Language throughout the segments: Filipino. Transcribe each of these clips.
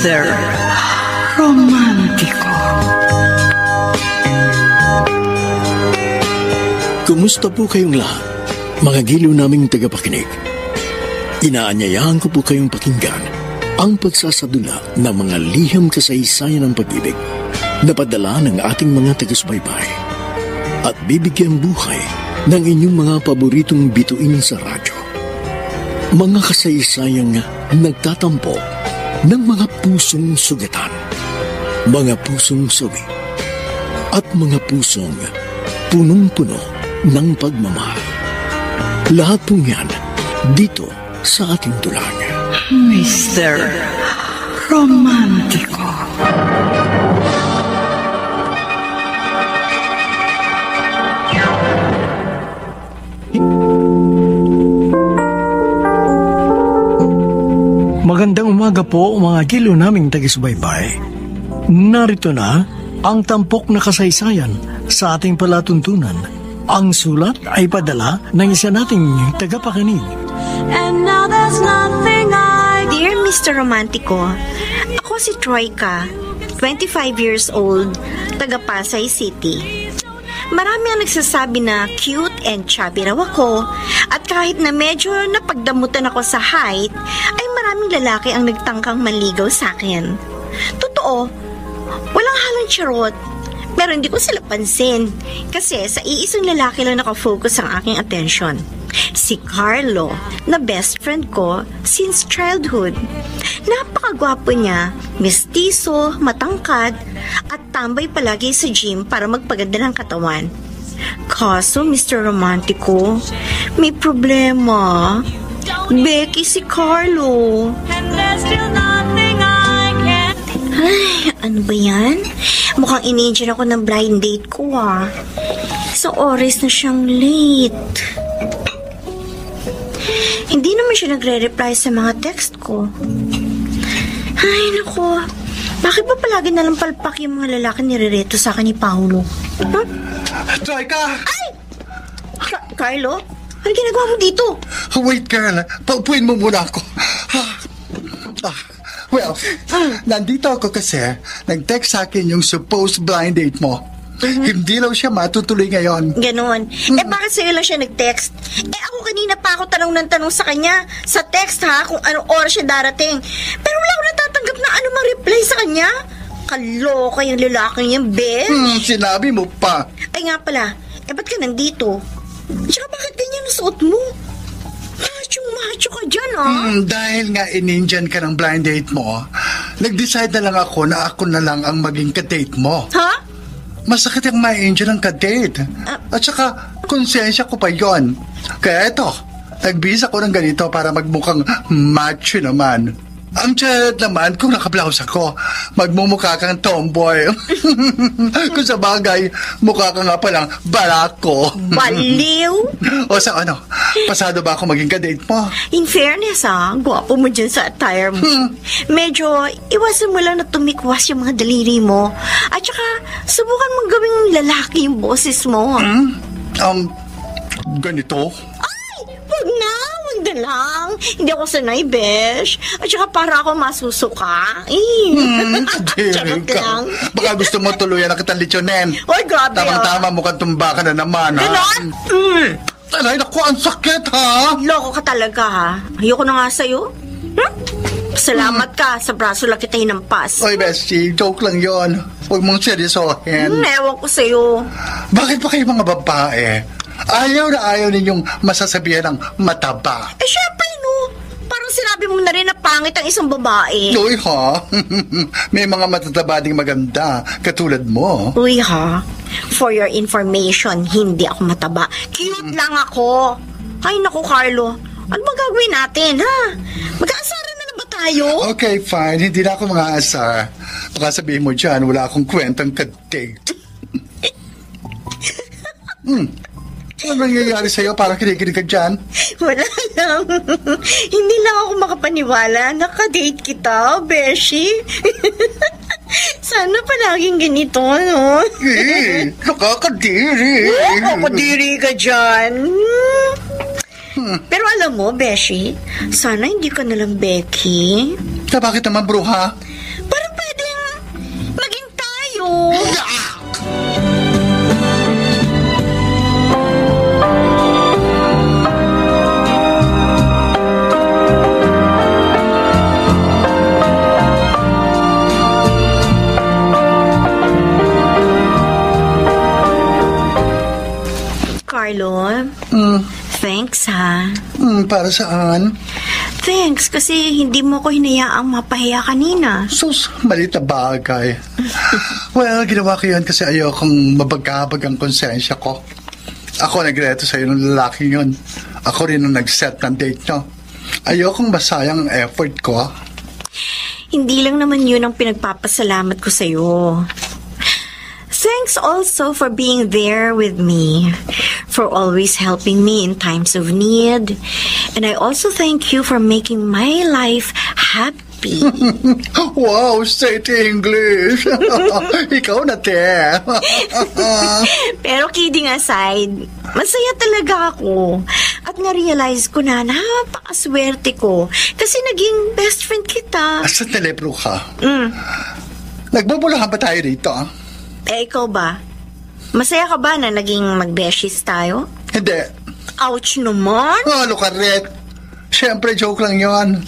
Mr. Romántico. Kumusta po kayong lahat, mga giliw naming tagapakinig? Inaanyayahan ko po kayong pakinggan ang pagsasadula ng mga liham kasaysayan ng pag-ibig na padala ng ating mga taga-subaybay at bibigyang buhay ng inyong mga paboritong bituin sa radyo. Mga kasaysayang nagtatampo ng mga pusong sugatan, mga pusong suwi, at mga pusong punong-puno ng pagmamahal. Lahat pong yan dito sa ating dulang. Mr. Romántico. Magandang umaga po mga giliw naming taga-subaybay. Narito na ang tampok na kasaysayan sa ating palatuntunan. Ang sulat ay padala ng isa nating tagapakinig. And now there's nothing Dear Mr. Romantico, ako si Troika, 25 years old, taga Pasay City. Marami ang nagsasabi na cute and chubby raw ako, at kahit na medyo napagdamutan ako sa height, ay maraming lalaki ang nagtangkang manligaw sa akin. Totoo, walang halong charot. Pero hindi ko sila pansin kasi sa iisang lalaki lang nakafocus ang aking atensyon. Si Carlo, na best friend ko since childhood. Napakagwapo niya, mestizo, matangkad, at tambay palagi sa gym para magpaganda ng katawan. Kaso, Mr. Romantico, may problema. Becky si Carlo. Ay, ano ba yan? Mukhang in-enjoy ako ng blind date ko Sa oras na siyang late. Hindi naman siya nagre-reply sa mga text ko. Ay, naku. Bakit ba palagi nalang palpak yung mga lalaki nirereto sa akin ni Paolo? Huh? Troika! Ay! Carlo? Ano ginagawa mo dito? Wait, girl. Paupuin mo muna ako. Well, nandito ako kasi nag-text sa akin yung supposed blind date mo. Hindi raw siya matutuloy ngayon. Ganon. Bakit sa'yo lang siya nag-text? Ako kanina pa ako tanong ng tanong sa kanya sa text kung anong oras siya darating. Pero wala ako natatanggap na anumang reply sa kanya. Kaloka yung lalaking yan, Ben. Sinabi mo pa. Ay nga pala, ba't ka nandito? Tsaka bakit ganyan ang suot mo? Macho ka dyan, Dahil nga in-Indian ka ng blind date mo, nag-decide na lang ako na ako na lang ang maging ka-date mo. Ha? Masakit yung ma-Indian ang ka-date. At saka, konsensya ko pa yon. Kaya eto, nagbihis ako ng ganito para magmukhang macho naman. Ang charot naman kung naka-blouse ako, magmumukha kang tomboy. Kung sa bagay, mukha ka nga palang barako. Baliw! O sa ano, pasado ba ako maging ka-date mo? In fairness, gwapo mo dyan sa attire mo. Medyo, iwasan mo lang na tumikwas yung mga daliri mo. At saka, subukan mong gawing lalaki yung boses mo. Ganito? Wag na lang. Hindi ako sanay, besh. At saka para ako masusuka. Charot lang. Baka gusto mo tuluyan na kitang lityonin. Oy, grabe. Tamang-tama, mukhang tumba ka na naman, Ganon? Aray, naku, ang sakit, ha? Loko ka talaga, Ayoko na nga sa'yo. Salamat ka. Sa braso lang kita hinampas. Oy, bestie, joke lang yon. Huwag mong seryosohin. Ewan ko sa'yo. Bakit pa kayo mga babae? Ayaw na ayaw ninyong masasabihan ng mataba. Syempre, no. Parang sinabi mo na rin na pangit ang isang babae. Uy, ha? May mga matataba ding maganda, katulad mo. Uy, ha? For your information, hindi ako mataba. Cute lang ako. Ay, naku, Carlo. Ano ba gagawin natin, ha? Mag-aasaran na ba tayo? Okay, fine. Hindi na ako mga asar. Baka sabihin mo dyan, wala akong kwentang ka-date. Ano nangyayari sa'yo? Parang kinikinig ka dyan? Wala lang. Hindi lang ako makapaniwala. Naka-date kita, Beshi. Sana palaging ganito, no? Nakakadiri. Nakakadiri ka dyan. Pero alam mo, Beshi, sana hindi ka nalang Becky. Bakit naman, bruha? Carlo, thanks ha. Para saan? Thanks kasi hindi mo ko hinayaang mapahiya kanina. Sus, malit na bagay. Well, ginawa ko yun kasi ayokong mabagabag ang konsensya ko. Ako nagreto sa'yo ng lalaking yun. Ako rin ang nag-set ng date nyo. Ayokong masayang ang effort ko. Hindi lang naman yun ang pinagpapasalamat ko sa'yo. Thanks also for being there with me, for always helping me in times of need. And I also thank you for making my life happy. Wow, straight English. Ikaw na, te. Pero kidding aside, masaya talaga ako. At na-realize ko na napakaswerte ko kasi naging best friend kita. Sandali, Bruja. Nagbubulahan ba tayo dito? Ikaw ba? Masaya ka ba na naging mag-beshies tayo? Hindi. Ouch naman! Look at it. Siyempre, joke lang yon.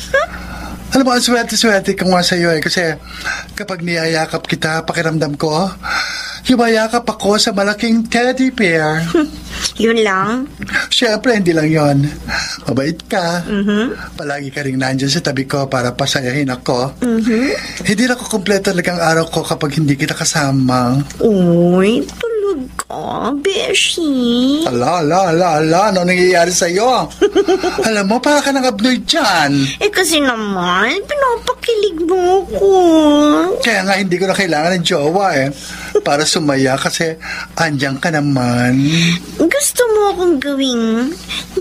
Alam mo, ang swerte-swerte ko nga sa'yo kasi kapag niyayakap kita, pakiramdam ko, yumayakap ako sa malaking teddy bear. Yun lang? Siyempre, hindi lang yon. Mabait ka. Palagi ka rin nandyan sa tabi ko para pasayahin ako. Hindi na ko kumpleto talagang araw ko kapag hindi kita kasama. Uy, tulog ka, Beshi. Ala, ano nangyayari sa'yo? Alam mo, para ka nang abnoy dyan. Kasi naman, pinapakilig mo ko. Kaya nga hindi ko na kailangan ng jowa para sumaya kasi andyan ka naman. Gusto mo akong gawing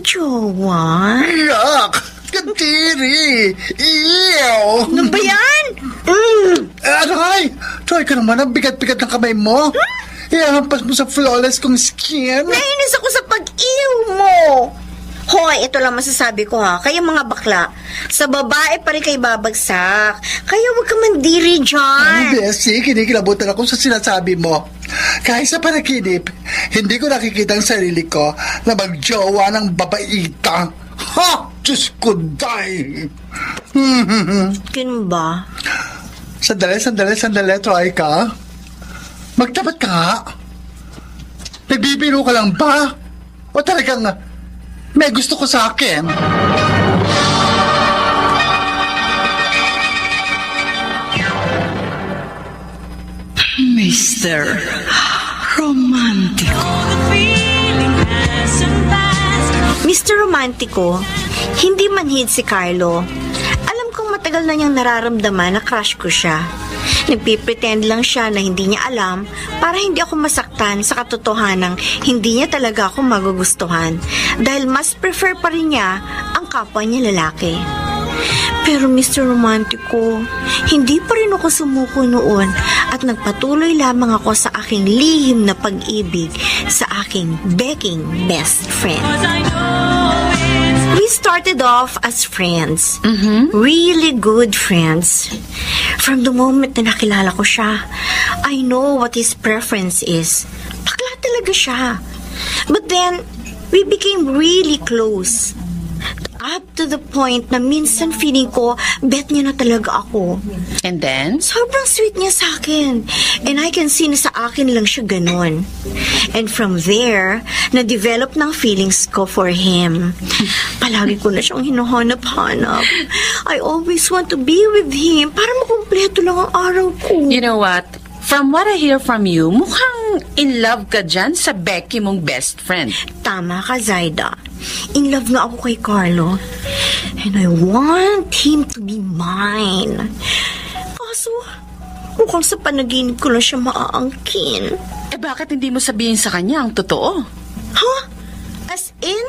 jowa? Yuck! Kadiri! Ew! Ano ba yan? Aray! Try ka naman, ang bigat-bigat ng kamay mo. Ihampas mo sa flawless kong skin. Nainis ako sa pag-iw mo. Hoy, ito lang masasabi ko ha. Kayo mga bakla, sa babae pa rin kayo babagsak. Kaya huwag ka mandiri dyan. Bessie, kinikilabutan ako sa sinasabi mo. Kahit sa panaginip, hindi ko nakikita ang sarili ko na magjowa ng babaita. Ha! Diyos ko, die! Ganun ba? Sandali, try ka. Magtapat ka nga. Nagbibiro ka lang ba? O talagang may gusto ko sa akin? Mr. Romantico. Mr. Romantico, hindi manhid si Carlo. Alam kong matagal na niyang nararamdaman na crush ko siya. Nagpipretend lang siya na hindi niya alam para hindi ako masaktan sa katotohanang hindi niya talaga ako magugustuhan dahil mas prefer pa rin niya ang kapwa niya lalaki. Pero Mr. Romantico, hindi pa rin ako sumuko noon at nagpatuloy lamang ako sa aking lihim na pag-ibig sa aking begging best friend. We started off as friends. Really good friends. From the moment na nakilala ko siya, I know what his preference is. Bakla talaga siya. But then, we became really close. Up to the point na minsan feeling ko, bet niya na talaga ako. And then? Sobrang sweet niya sa akin. And I can see na sa akin lang siya ganun. And from there, na-develop ng feelings ko for him. Palagi ko na siyang hinahanap-hanap. I always want to be with him para makumpleto lang ang araw ko. You know what? From what I hear from you, mukhang in love ka dyan sa Becky mong best friend. Tama ka, Zaida. In love na ako kay Carlo. And I want him to be mine. Kaso, mukhang sa panaginip ko lang siya maaangkin. Bakit hindi mo sabihin sa kanya ang totoo? Huh? As in?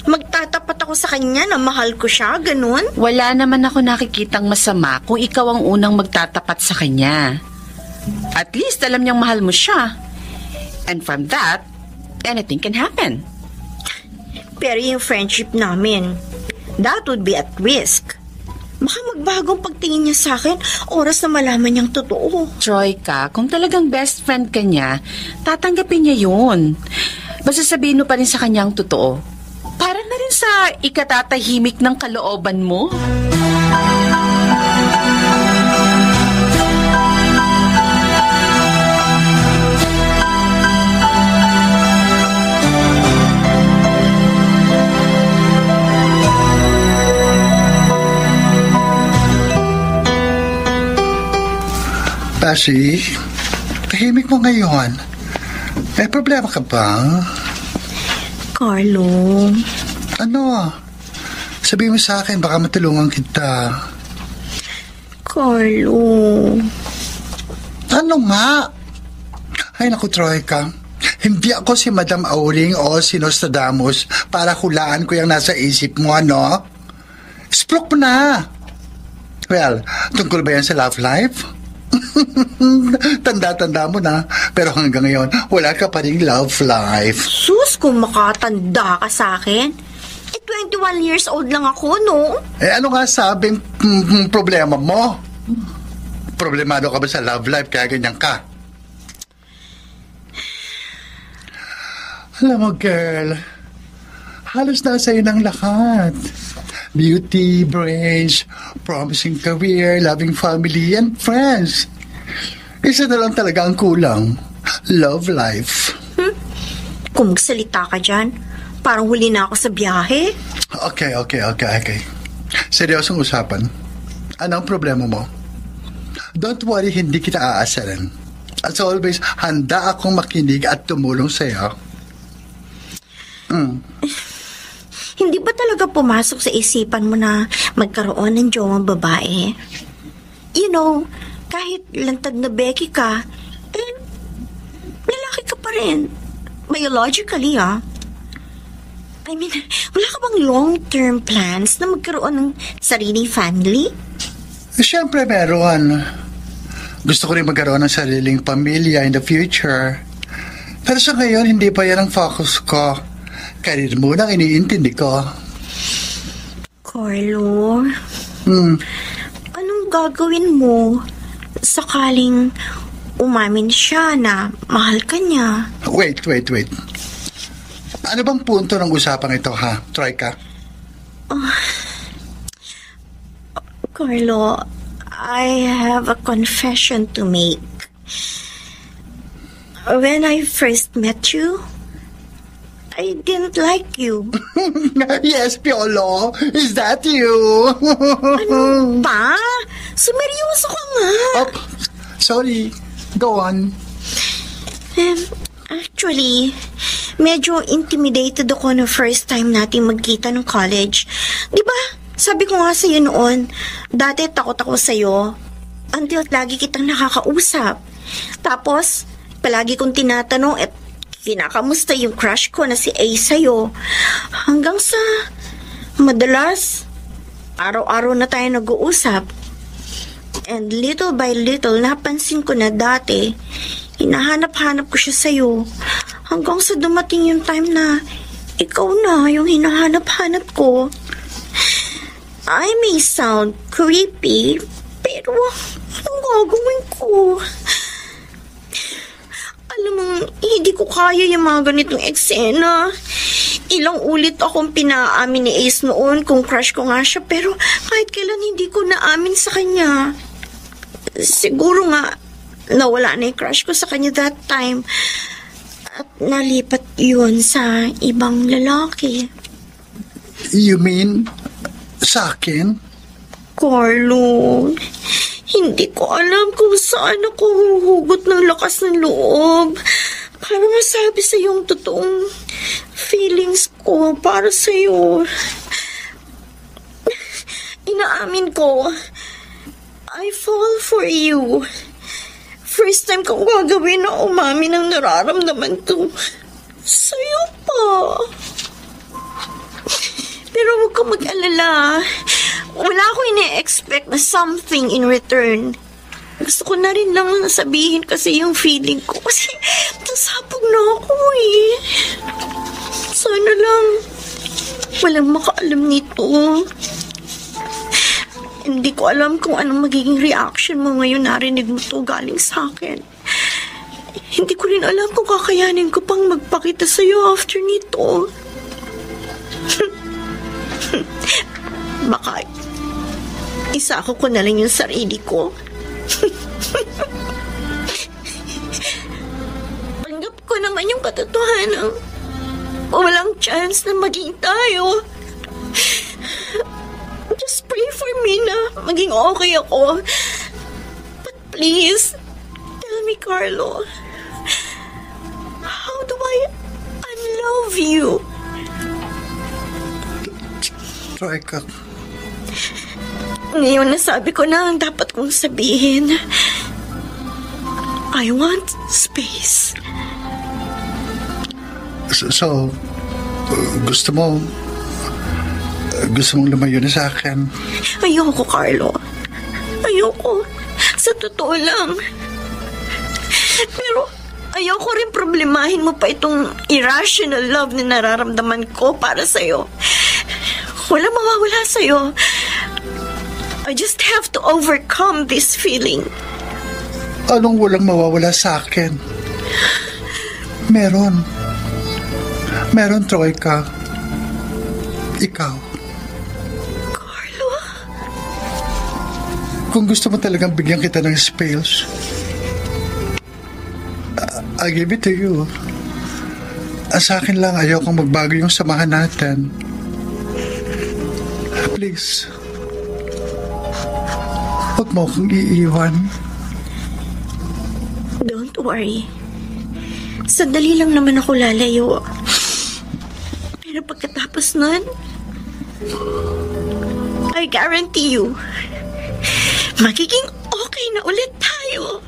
Magtatapat ako sa kanya na mahal ko siya, ganun? Wala naman ako nakikitang masama kung ikaw ang unang magtatapat sa kanya. At least alam niyang mahal mo siya. And from that, anything can happen. Pero yung friendship namin, that would be at risk. Baka magbagong pagtingin niya sa akin, oras na malaman niyang totoo. Troika, kung talagang best friend ka niya, tatanggapin niya yun. Basta sabihin mo pa rin sa kanya ang totoo. Para na rin sa ikatatahimik ng kalooban mo. Tashi, tahimik mo ngayon. May problema ka ba? Carlo. Ano? Sabihin mo sa akin, baka matulungan kita. Carlo. Ano nga? Ay naku, Troika. Hindi ako si Madam Auling o si Nostradamus para hulaan ko yung nasa isip mo, ano? Splok mo na! Well, tungkol ba yan sa love life? Tanda-tanda mo na, pero hanggang ngayon, wala ka pa ring love life. Sus, kung makatanda ka sa akin. 21 years old lang ako, no? Ano nga sabing problema mo? Problemado ka ba sa love life kaya ganyan ka? Alam mo, girl, halos nasa iyo ng lahat. Beauty, brains, promising career, loving family, and friends. Isa na lang talaga ang kulang. Love life. Kung magsalita ka dyan, parang huli na ako sa biyahe. Okay. Seryosong usapan. Anong problema mo? Don't worry, hindi kita aasaran. As always, handa akong makinig at tumulong sa'yo. Hindi ba talaga pumasok sa isipan mo na magkaroon ng jowang babae? You know, kahit lantad na Becky ka, lalaki ka pa rin. Biologically, I mean, wala ka bang long-term plans na magkaroon ng sariling family? Siyempre meron. Gusto ko rin magkaroon ng sariling pamilya in the future. Pero sa ngayon, hindi pa yan ang focus ko. Karir muna ang iniintindi ko. Carlo, anong gagawin mo sakaling umamin siya na mahal ka niya? Wait. Ano bang punto ng usapang ito, ha, Troika? Carlo, I have a confession to make. When I first met you, I didn't like you. Yes, Piolo. Is that you? Ano ba? Sumeryoso ka nga. Oh, sorry. Go on. Actually, medyo intimidated ako na first time nating magkita ng college. Di ba? Sabi ko nga sa'yo noon, dati takot ako sa'yo until lagi kitang nakakausap. Tapos, palagi kong tinatanong at kinakamusta yung crush ko na si A sa'yo. Hanggang sa madalas, araw-araw na tayo nag-uusap. And little by little, napansin ko na dati, hinahanap-hanap ko siya sa'yo. Hanggang sa dumating yung time na ikaw na yung hinahanap-hanap ko. I may sound creepy, pero anong gagawin ko? Alam mo, hindi ko kaya yung mga ganitong eksena. Ilang ulit akong pinaamin ni Ace noon kung crush ko nga siya, pero kahit kailan hindi ko naamin sa kanya. Siguro nga, nawala na yung crush ko sa kanya that time. At nalipat yun sa ibang lalaki. You mean, sa akin? Carlo, hindi ko alam kung saan ako huhugot ng lakas ng loob para masabi sa yung totoong feelings ko para sa iyo. Inaamin ko, I fall for you. First time kong gagawin na umamin ng nararamdaman ko sa'yo pa. Pero huwag kang mag-alala. Wala akong ine-expect na something in return. Gusto ko na rin lang sabihin kasi yung feeling ko. Kasi nasabog na ako eh. Sana lang walang makaalam nito. Hindi ko alam kung anong magiging reaction mo ngayon narinig mo to galing sa akin. Hindi ko rin alam kung kakayanin ko pang magpakita sa'yo after nito. Baka isa ko na lang yung sarili ko. Tanggap ko naman yung katotohanan. Walang chance na maging tayo. Just pray for me na maging okay ako. But please, tell me, Carlo, how do I unlove you? Troika, Ngayon nasabi ko na ang dapat kong sabihin. I want space. so gusto mong lumayo na sa akin? Ayoko, Carlo. Ayoko. Sa totoo lang. Pero ayoko rin problemahin mo pa itong irrational love na nararamdaman ko para sa'yo. Wala mawawala sa'yo. I just have to overcome this feeling. Anong walang mawawala sa akin? Meron, Troika. Ikaw. Carlo? Kung gusto mo talagang bigyan kita ng space, I give it to you. Sa akin lang, ayokong magbago yung samahan natin. Please. Huwag mo akong iiwan. Don't worry. Sandali lang naman ako lalayo. Pero pagkatapos nun, I guarantee you, magiging okay na ulit tayo.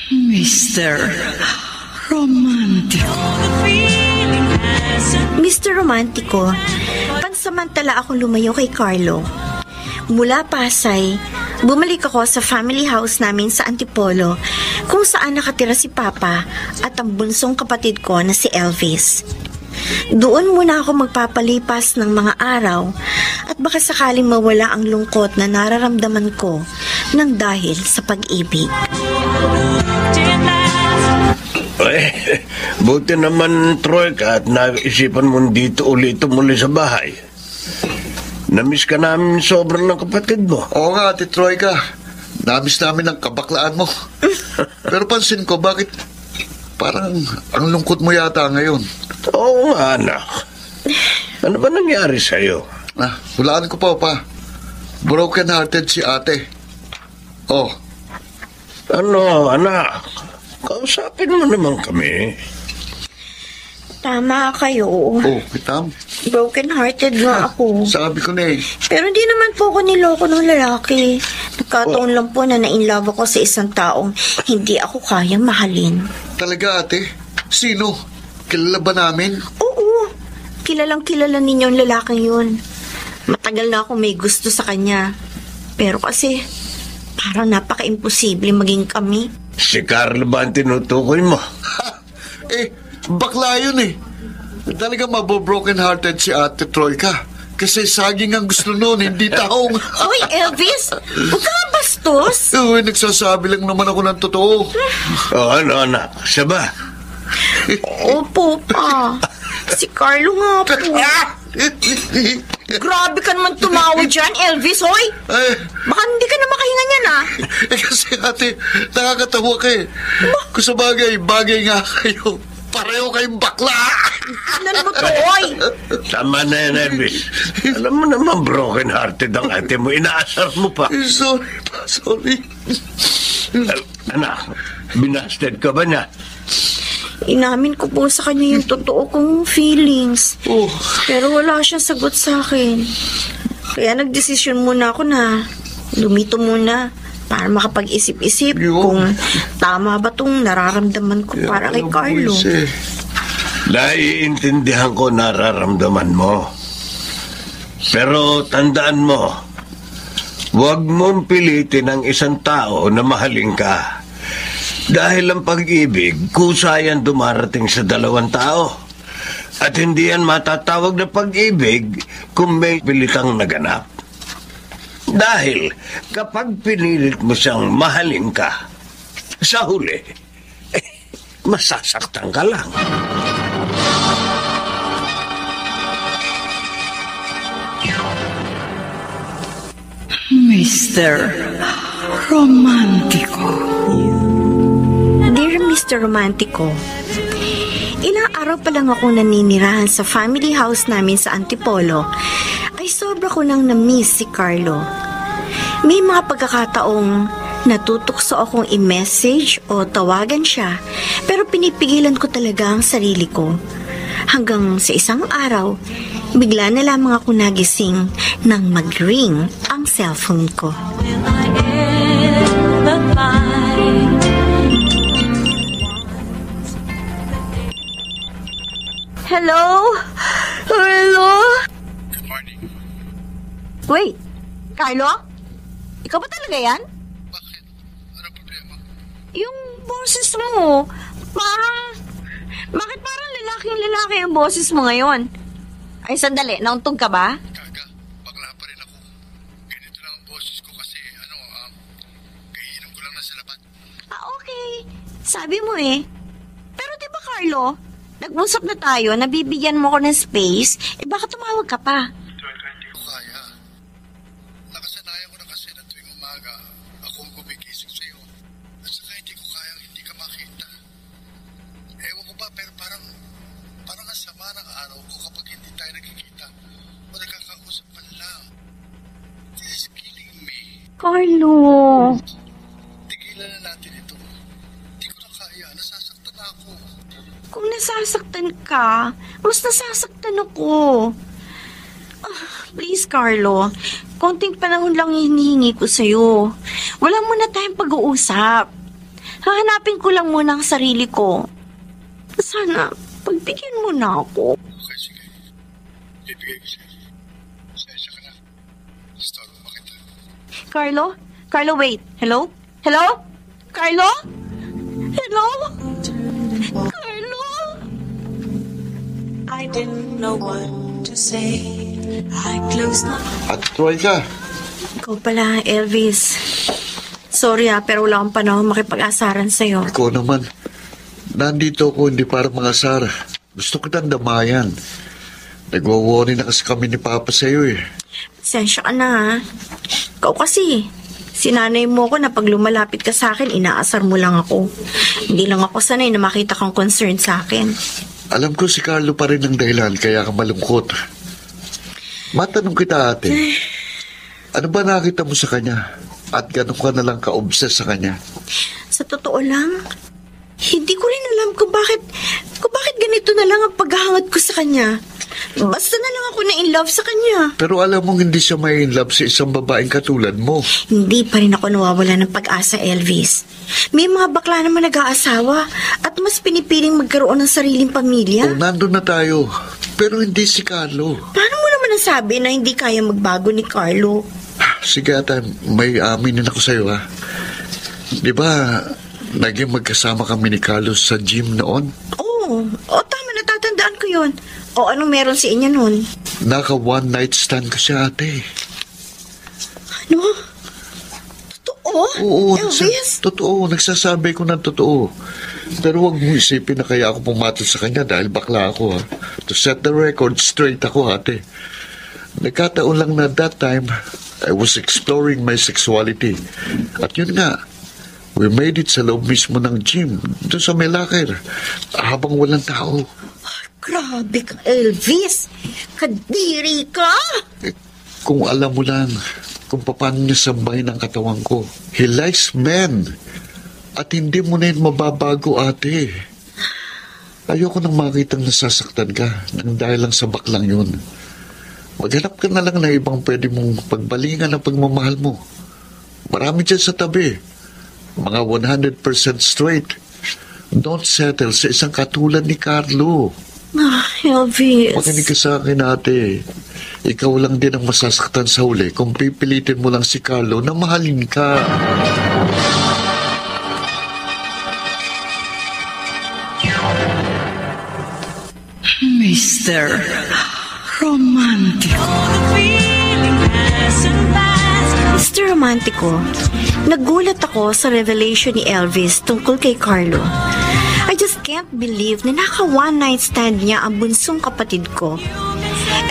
Mr. Romantico. Mr. Romantico, pansamantala akong lumayo kay Carlo. Mula Pasay, bumalik ako sa family house namin sa Antipolo, kung saan nakatira si Papa at ang bunsong kapatid ko na si Elvis. Doon muna ako magpapalipas ng mga araw at baka sakaling mawala ang lungkot na nararamdaman ko nang dahil sa pag-ibig. Buti naman, Troika, at naisipan mo dito ulit muli sa bahay. Namiss ka namin sobrang ng kapatid mo. Oo nga, Ate Troika. Namiss namin ang kabaklaan mo. Pero pansin ko, bakit parang ang lungkot mo yata ngayon? Oo nga, anak. Ano ba nangyari sa'yo? Hulaan ko pa. Broken-hearted si ate. Oh. Ano, anak? Kausapin mo naman kami. Tama kayo. Oh, Pitam. Broken-hearted nga ako. Sabi ko na eh. Pero di naman po ako niloko ng lalaki. Nagkataon lang po na na-inlove ako sa isang taong hindi ako kayang mahalin. Talaga, ate? Sino? Kilala ba namin? Oo. Kilalang kilala ninyo ang lalaking yun. Matagal na ako may gusto sa kanya. Pero kasi, parang napaka-imposible maging kami. Si Carlo ba ang tinutukoy mo? Bakla yun eh. Talaga mabobroken-hearted si Ate Troika. Kasi saging ang gusto noon, hindi taong. Hoy, Elvis! Huwag ka bastos! Nagsasabi lang naman ako ng totoo. Ano, anak? Siya ba? Opo, pa. Si Carlo nga po. Grabe ka naman tumawa dyan, Elvis, hoy! Baka hindi ka na makahinga niyan, ah. Kasi ate, nakakatawa ka eh. Kung sa bagay nga kayo. Pareho kayong bakla! Ano mo to, hoy? Tama na yan, Elvis. Alam mo naman, broken-hearted ang ate mo. Inaasar mo pa. Sorry. Anak, binasted ka ba niya? Inamin ko po sa kanya yung totoo kong feelings. Oh. Pero wala siyang sagot sa akin. Kaya nagdesisyon muna ako na lumito muna para makapag-isip-isip kung tama ba itong nararamdaman ko para kay Carlo. Naiintindihan ko nararamdaman mo. Pero tandaan mo, huwag mong pilitin ang isang tao na mahalin ka. Dahil ang pag-ibig, kusa yan dumarating sa dalawang tao. At hindi yan matatawag na pag-ibig kung may pilitang naganap. Dahil kapag pinilit mo siyang mahalin ka, sa huli, masasaktan ka lang. Mr. Romantico. Dear Mr. Romantico, ilang araw pa lang ako naninirahan sa family house namin sa Antipolo, ay sobra ko nang na-miss si Carlo. May mga pagkakataong natutukso akong i-message o tawagan siya, pero pinipigilan ko talaga ang sarili ko. Hanggang sa isang araw, bigla na lamang ako nagising nang mag-ring ang cellphone ko. Hello? Hello? Good morning. Wait, Carlo? Ikaw ba talaga yan? Bakit? Ano problema? Yung boses mo, bakit parang lalaking-lalaki yung boses mo ngayon? Ay, sandali, nauntog ka ba? Kaga, bakla pa rin ako. Ganito lang ang boses ko kasi, kaiinom ko lang na sa labat. Okay. Sabi mo eh. Pero di ba, Carlo, nag-usap na tayo, nabibigyan mo ko ng space, baka tumawag ka pa. Hindi ko kaya. Nakasanayan ko na kasi na tuwing umaga, ako ang gumigising sa'yo. At saka hindi ko kaya hindi ka makita. Ewan ko ba, pero parang ang sama ng araw ko kapag hindi tayo nagkikita o nagkakausap man lang. This is killing me. Carlo. Tigilan na natin ito. Hindi ko na kaya. Nasasaktan ako. Kung nasasaktan ka, mas nasasaktan ako. Please, Carlo. Konting panahon lang hinihingi ko sa'yo. Wala muna tayong pag-uusap. Hahanapin ko lang muna ang sarili ko. Sana, pagbigyan mo na ako. Okay, sige. Bibigay ko sa'yo. Sensya ka na. Start mo kita. Carlo? Carlo, wait. Hello? Hello? Carlo? Hello? Carlo? I didn't know what to say. I closed my At Troika, Ikaw pala, Elvis. Sorry pero wala akong panahon makipag-asaran sa'yo. ikaw naman. Nandito ako hindi para mga Sara. Gusto kitang damayan. Nagwaworry na kasi kami ni Papa sa'yo eh. Sensya ka na ha. Ikaw kasi, sinanay mo ko na pag lumalapit ka sa akin, inaasar mo lang ako. Hindi lang ako sanay na makita kang concern sa akin. Alam ko si Carlo pa rin ang dahilan kaya ka malungkot. Matanong kita ate, ano ba nakita mo sa kanya? At gano'n ka na lang ka-obsess sa kanya? Sa totoo lang, hindi ko rin alam kung bakit ganito na lang ang paghahangad ko sa kanya. Basta na lang ako na in love sa kanya. Pero alam mong hindi siya may in love sa isang babaeng katulad mo. Hindi pa rin ako nawawala ng pag-asa, Elvis. May mga bakla naman nag-aasawa at mas pinipiling magkaroon ng sariling pamilya. O nandun na tayo, pero hindi si Carlo. Paano mo naman nasabi na hindi kaya magbago ni Carlo? Sige ate, may aminin ako sa'yo ha. Di ba, naging magkasama kami ni Carlos sa gym noon? Oo, tama, natatandaan ko yun. O anong meron sa inyo nun? Naka one night stand ka siya ate. Ano? Totoo? Oo, Elvis? totoo, nagsasabi ko ng totoo. Pero huwag mo isipin na kaya ako pumatol sa kanya dahil bakla ako ha. To set the record straight ako ate. Nagkataon lang na that time, I was exploring my sexuality. At yun nga, we made it sa loob mismo ng gym, doon sa may locker, habang walang tao. Grabe ka, Elvis. Kadiri ka. Kung alam mo lang kung paano niya sambahin ang katawan ko. He likes men. At hindi mo na yun mababago, ate. Ayoko nang makitang nasasaktan ka nang dahil lang sa baklang yun. Maghanap ka na lang ng ibang pwede mong pagbalingan ang pagmamahal mo. Marami dyan sa tabi. Mga 100% straight. Don't settle sa isang katulad ni Carlo. Elvis. Makinig ka sa akin, ate. Ikaw lang din ang masasaktan sa huli kung pipilitin mo lang si Carlo na mahalin ka. Mr. Romantico. Mr. Romantico, nagulat ako sa revelation ni Elvis tungkol kay Carlo. I just can't believe na naka-one-night stand niya ang bunsong kapatid ko.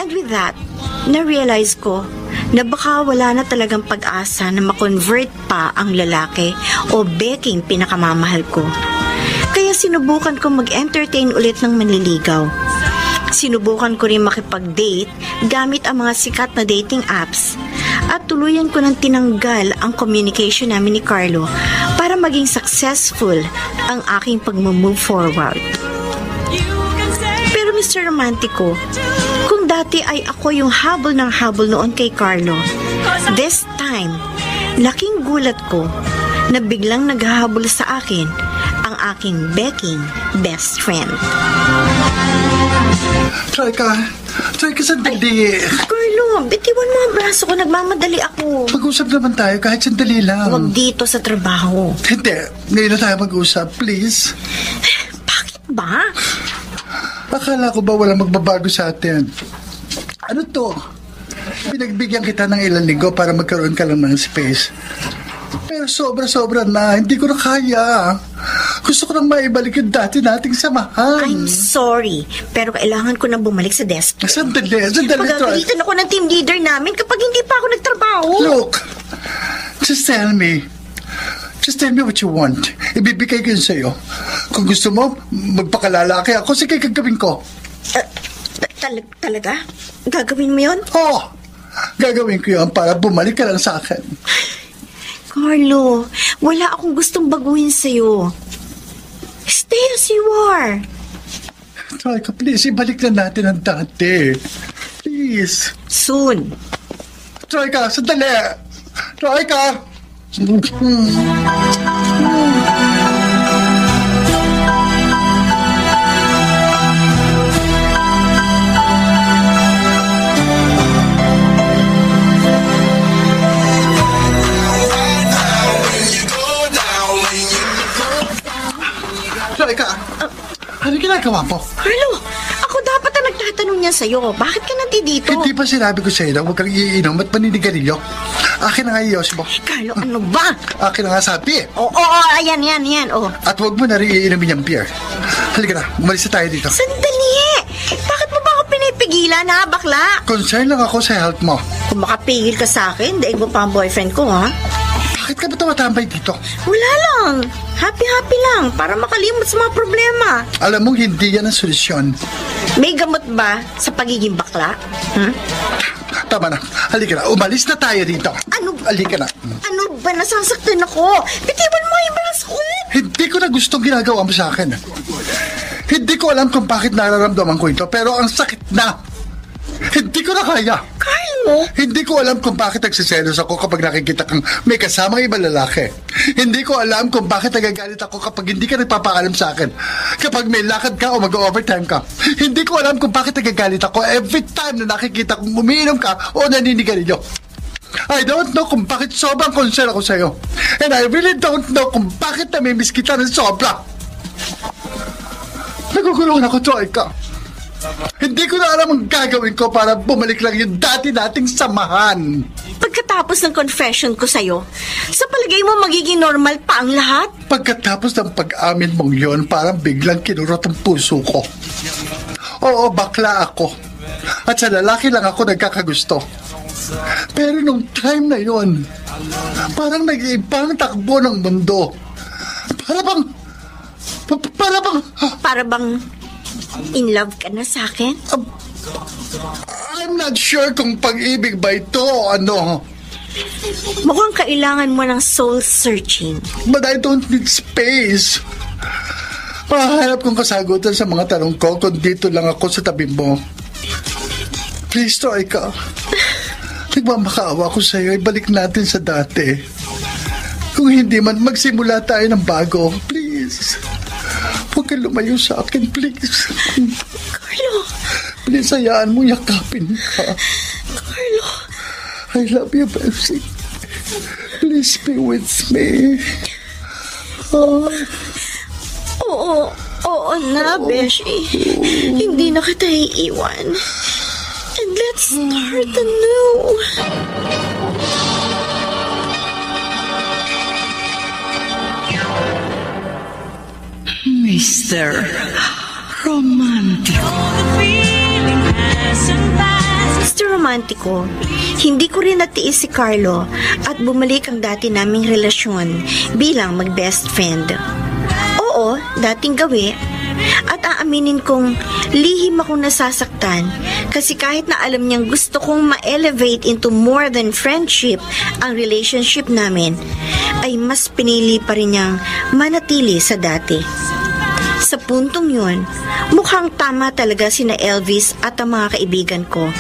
And with that, na-realize ko na baka wala na talagang pag-asa na makonvert pa ang lalaki o beking pinakamamahal ko. Kaya sinubukan ko mag-entertain ulit ng manliligaw. Sinubukan ko rin makipag-date gamit ang mga sikat na dating apps at tuluyan ko nang tinanggal ang communication namin ni Carlo para maging successful ang aking pag-move forward. Pero Mr. Romantico, kung dati ay ako yung habol ng habol noon kay Carlo, this time, laking gulat ko na biglang naghahabol sa akin ang aking beking best friend. Troika, sandali. Carlo, bitiwan mo ang braso ko. Nagmamadali ako. Mag-usap naman tayo kahit sandali lang. Huwag dito sa trabaho. Hindi, ngayon na tayo mag-usap, please. Bakit ba? Akala ko ba walang magbabago sa atin? Ano to? Pinagbigyan kita ng ilang linggo para magkaroon ka lang ng space. Pero sobra-sobra na, hindi ko na kaya. Gusto ko nang maibalik yung dati nating samahan. I'm sorry, pero kailangan ko na bumalik sa desk. Sandali, Pagagalitan ako ng team leader namin kapag hindi pa ako nagtrabaho. Look, just tell me what you want. Ibibigay ko yun sa'yo. Kung gusto mo, magpakalalaki ako, sige, gagawin ko. Talaga? Gagawin mo yun? Oo, gagawin ko yun para bumalik ka lang sa akin. Carlo, wala akong gustong baguhin sa'yo. Stay as you are. Troika, please, ibalik na natin ang dati. Please. Soon. Troika, sandali. Troika! Troika, ano ginagawa mo? Carlo, ako dapat ang nagtatanong niya sa'yo. Bakit ka nandito? Hindi pa sinabi ko sa'yo na huwag kang iinom at paninigarilyo. Akin na nga iyos mo. Carlo, ano ba? Akin na nga sabi. Oo, ayan, oh. At huwag mo na rin iinumin yung beer. Halika na, umalis na tayo dito. Sandali! Bakit mo ba ako pinipigilan, ha, bakla? Concern lang ako sa health mo. Kung makapigil ka sa akin, daig mo pa ang boyfriend ko, ha? Bakit ka ba tumatambay dito? Wala lang. Happy-happy lang para makalimot sa mga problema. Alam mong hindi yan ang solusyon. May gamot ba sa pagiging bakla? Tama na. Halika na. Umalis na tayo dito. Ano? Halika na. Ano ba? Nasasaktan ako. Bitiwan mo yung braso ko. Hindi ko na gustong ginagawa mo sa akin. Hindi ko alam kung bakit nararamdaman ko ito, pero ang sakit na. Hindi ko na kaya. Carlo? Hindi ko alam kung bakit nagsiselos ako kapag nakikita kang may kasamang ibang lalaki. Hindi ko alam kung bakit nagagalit ako kapag hindi ka nagpapaalam sa akin. Kapag may lakad ka o mag-overtime ka. Hindi ko alam kung bakit nagagalit ako every time na nakikita kong umiinom ka o naninigarilyo. I don't know kung bakit sobrang concern ako sa'yo. And I really don't know kung bakit namimiss kita ng sobra. Nagugulungan ako, Troika. Hindi ko na alam ang gagawin ko para bumalik lang yung dati nating samahan. Pagkatapos ng confession ko sa'yo, sa palagay mo magiging normal pa ang lahat? Pagkatapos ng pag-amin mong yon, parang biglang kinurot ang puso ko. Oo, bakla ako. At sa lalaki lang ako nagkakagusto. Pero nung time na yon, parang nag-iibang takbo ng mundo. Para bang in love ka na sa akin? I'm not sure kung pag-ibig ba ito o ano. Mukhang kailangan mo ng soul searching. But I don't need space. Mahanap kong kasagutan sa mga tanong ko kung dito lang ako sa tabi mo. Please, Troika. Nagmamakaawa ko sa'yo. Ibalik natin sa dati. Kung hindi man, magsimula tayo ng bago. Please. Huwag kang lumayo sa akin, please. Carlo. Please, hayaan mo yakapin ka. Carlo. I love you, Pepsi. Please be with me. Oo. Oo na, Beshi. Hindi na kita iiwan. And let's start anew. Mr. Romantico. Mr. Romantico, hindi ko rin natiis si Carlo at bumalik ang dati naming relasyon bilang mag-best friend. Oo, dating gawi. At aaminin kong lihim akong nasasaktan kasi kahit na alam niyang gusto kong ma-elevate into more than friendship ang relationship namin, ay mas pinili pa rin niyang manatili sa dati. Sa puntong yun, mukhang tama talaga sina Elvis at ang mga kaibigan ko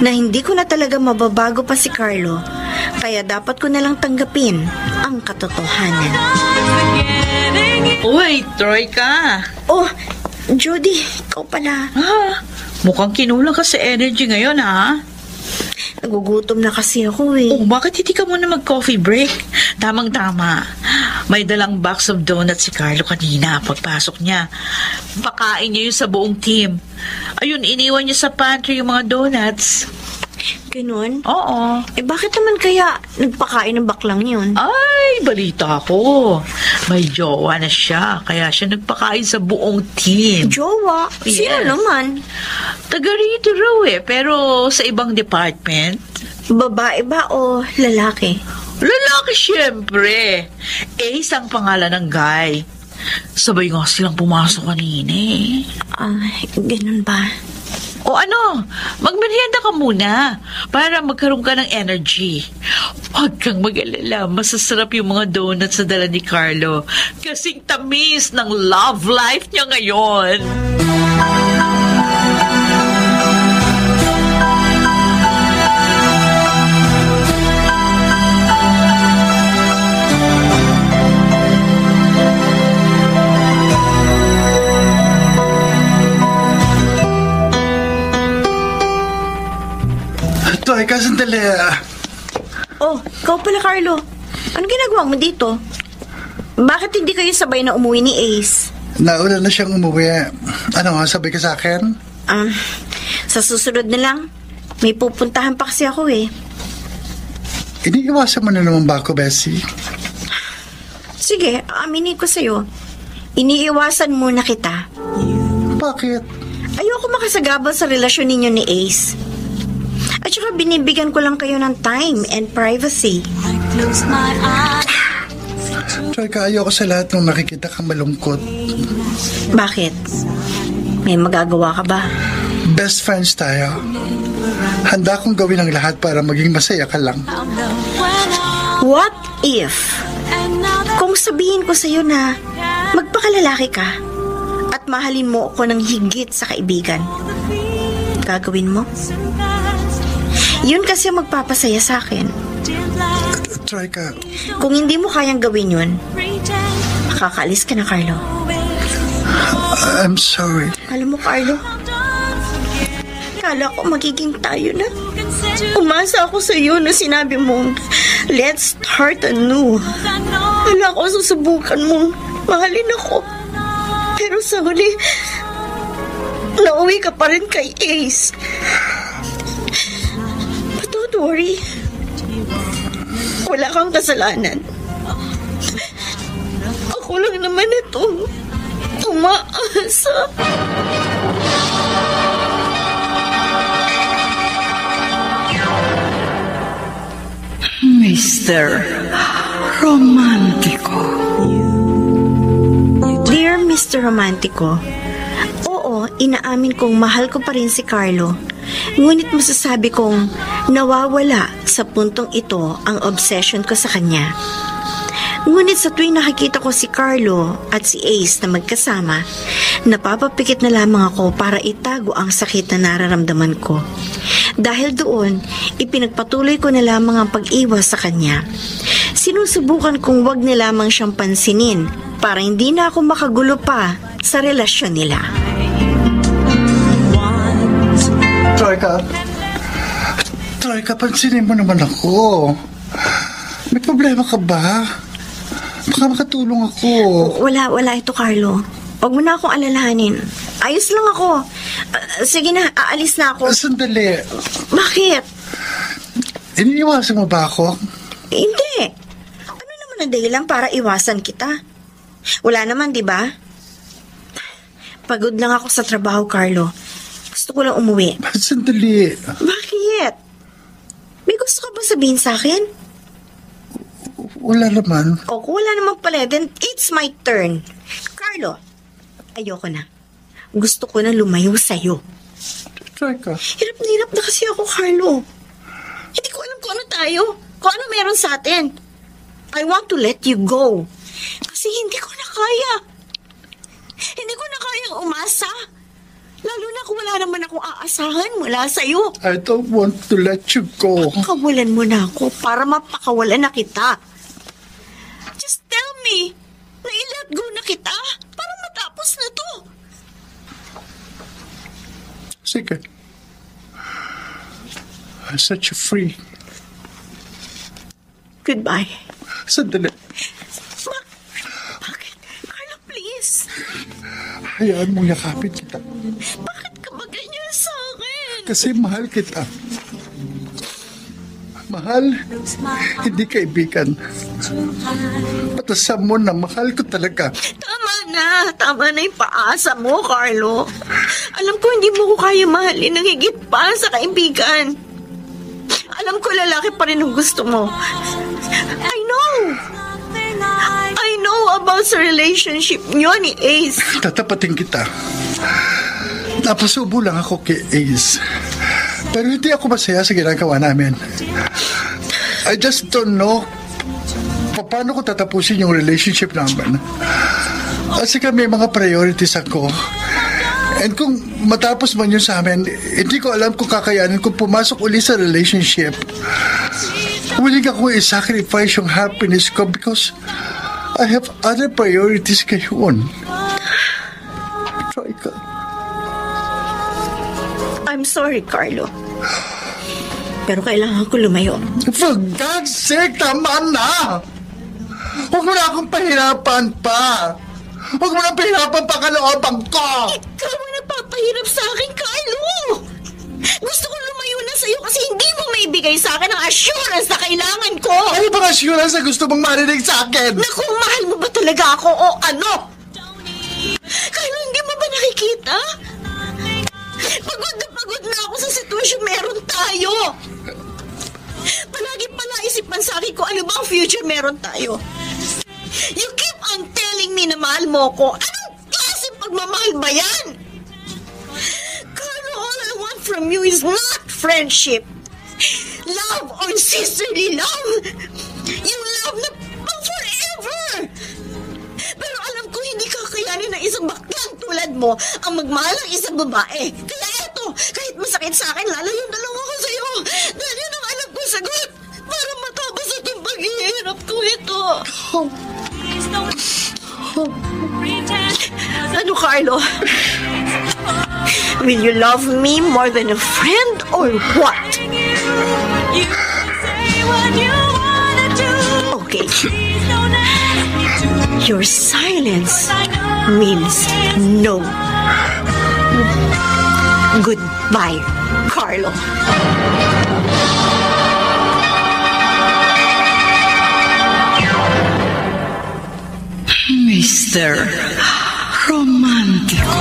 na hindi ko na talaga mababago pa si Carlo, kaya dapat ko nalang tanggapin ang katotohanan. Uy, Troika! Oh, Jody, ikaw pala. Mukhang kinulang ka sa energy ngayon, ha? Nagugutom na kasi ako eh. Oh, bakit hindi ka muna mag-coffee break? Tamang-tama. May dalang box of donuts si Carlo kanina pagpasok niya. Pakain niya yun sa buong team. Ayun, iniwan niya sa pantry yung mga donuts. Ganun? Oo. Bakit naman kaya nagpakain ng baklang yun? Ay, balita ko. May jowa na siya, kaya siya nagpakain sa buong team. Jowa? Sino Yes. naman? Taga rito raw pero sa ibang department. Babae ba o lalaki? Lalaki siyempre. Ace ang pangalan ng guy. Sabay nga silang pumasok kanina eh. Ganun ba? O ano, magmerienda ka muna para magkaroon ka ng energy. Huwag kang mag-alala, masasarap yung mga donuts na dala ni Carlo. Kasing tamis ng love life niya ngayon. Troika, sandali. Oh, ikaw pala, Carlo. Anong ginagawa mo dito? Bakit hindi kayo sabay na umuwi ni Ace? Nauna na siyang umuwi. Ano, sabi ka sa akin? Sa susunod na lang. May pupuntahan pa kasi ako eh. Iniiwasan mo na naman ba ako, Bessie? Sige, aminin ko sa'yo. Iniiwasan muna kita. Bakit? Ayoko makasagabal sa relasyon ninyo ni Ace. At saka binibigyan ko lang kayo ng time and privacy. Troika, ayoko sa lahat nung nakikita kang malungkot. Bakit? May magagawa ka ba? Best friends tayo. Handa kong gawin ang lahat para maging masaya ka lang. What if kung sabihin ko sa'yo na magpakalalaki ka at mahalin mo ako ng higit sa kaibigan? Gagawin mo? Yun kasi magpapasaya sa akin. Troika. Kung hindi mo kayang gawin yun, makakaalis ka na, Carlo. I'm sorry. Alam mo, Carlo, kala ko magiging tayo na. Umasa ako sa iyo na sinabi mong, let's start anew. Kala ko susubukan mong mahalin ako. Pero sa huli, nauwi ka pa rin kay Ace. But don't worry. Wala kang kasalanan. Ako lang naman itong umaasa. Mr. Romantico. Dear Mr. Romantico, oo, inaamin kong mahal ko pa rin si Carlo. Ngunit masasabi kong nawawala sa puntong ito ang obsession ko sa kanya. Ngunit sa tuwing nakikita ko si Carlo at si Ace na magkasama, napapapikit na lamang ako para itago ang sakit na nararamdaman ko. Dahil doon, ipinagpatuloy ko na lamang ang pag-iwas sa kanya. Sinusubukan kong wag na lamang siyang pansinin para hindi na ako makagulo pa sa relasyon nila. Troika, pansinin mo naman ako. May problema ka ba? Baka makatulong ako. Wala ito, Carlo. Huwag mo na akong alalahanin. Ayos lang ako. Sige na, aalis na ako. Sandali. Bakit? Iniiwasan mo ba ako? Hindi. Ano naman ang dahilan para iwasan kita? Wala naman, di ba? Pagod lang ako sa trabaho, Carlo. Gusto ko lang umuwi. Sandali. Bakit? May gusto ka ba sabihin sa akin? Wala naman. O kung wala naman pala, then it's my turn. Carlo, ayoko na. Gusto ko na lumayo sa'yo. Try ka. Hirap na kasi ako, Carlo. Hindi ko alam kung ano tayo. Kung ano meron sa atin. I want to let you go. Kasi hindi ko na kaya. Hindi ko na kayang umasa. Lalo na kung wala naman akong aasahan mula sa'yo. I don't want to let you go. Kawalan mo na ako para mapakawalan na kita. Just tell me na i-let go na kita para matapos na to. Sige. I'll set you free. Goodbye. Sandali. Bakit? Carla, please. Hayaan mong yakapin kita. Bakit ka ba ganyan sa akin? Kasi mahal kita. Mahal, hindi kaibigan. Patasan mo na mahal ko talaga. Tama na yung paasa mo, Carlo. Alam ko hindi mo ko kaya mahalin ng higit pa sa kaibigan. Alam ko lalaki pa rin ang gusto mo. I know about sa relationship niyo ni Ace. Tatapatin kita. Napasubo lang ako kay Ace. Pero hindi ako masaya sa ginagawa namin. I just don't know paano ko tatapusin yung relationship namin. Kasi kami mga priorities ako. And kung matapos man yun sa amin, hindi ko alam kung kakayanin kung pumasok uli sa relationship. Willing ako i-sacrifice yung happiness ko because I have other priorities ngayon. Try ka. I'm sorry, Carlo. Pero kailangan ko lumayo. For God's sake, tama na! Huwag mo na akong pahirapan pa! Huwag mo na pahirapan pa kalooban ko! Ikaw ang nagpapahirap sa akin, Carlo! Gusto ko lumayo na sa'yo kasi hindi mo maibigay sa akin ang assurance na kailangan ko! Ano bang assurance na gusto mong marinig sa akin? Na kung mahal mo ba talaga ako o ano? Carlo, hindi mo ba nakikita? Pagod na ako sa sitwasyon meron tayo! Palagi pala isipan sa akin kung ano ba ang future meron tayo. You keep on telling me na mahal mo ko. Anong klaseng pagmamahal ba yan? Carlo, all I want from you is not friendship. Love or sisterly love. Yung love na pang forever. Pero alam ko hindi kakayanin ng isang baklang tulad mo ang magmahal ng isang babae. Kaya eto, kahit masakit sa akin, lalayo na lang ako sa'yo. Dahil yun ang alam ko sagot para matapos itong paghihirap ko ito. Ano, Carlo? Will you love me more than a friend or what? Okay. Your silence means no. Goodbye, Carlo. Mr. Romantico.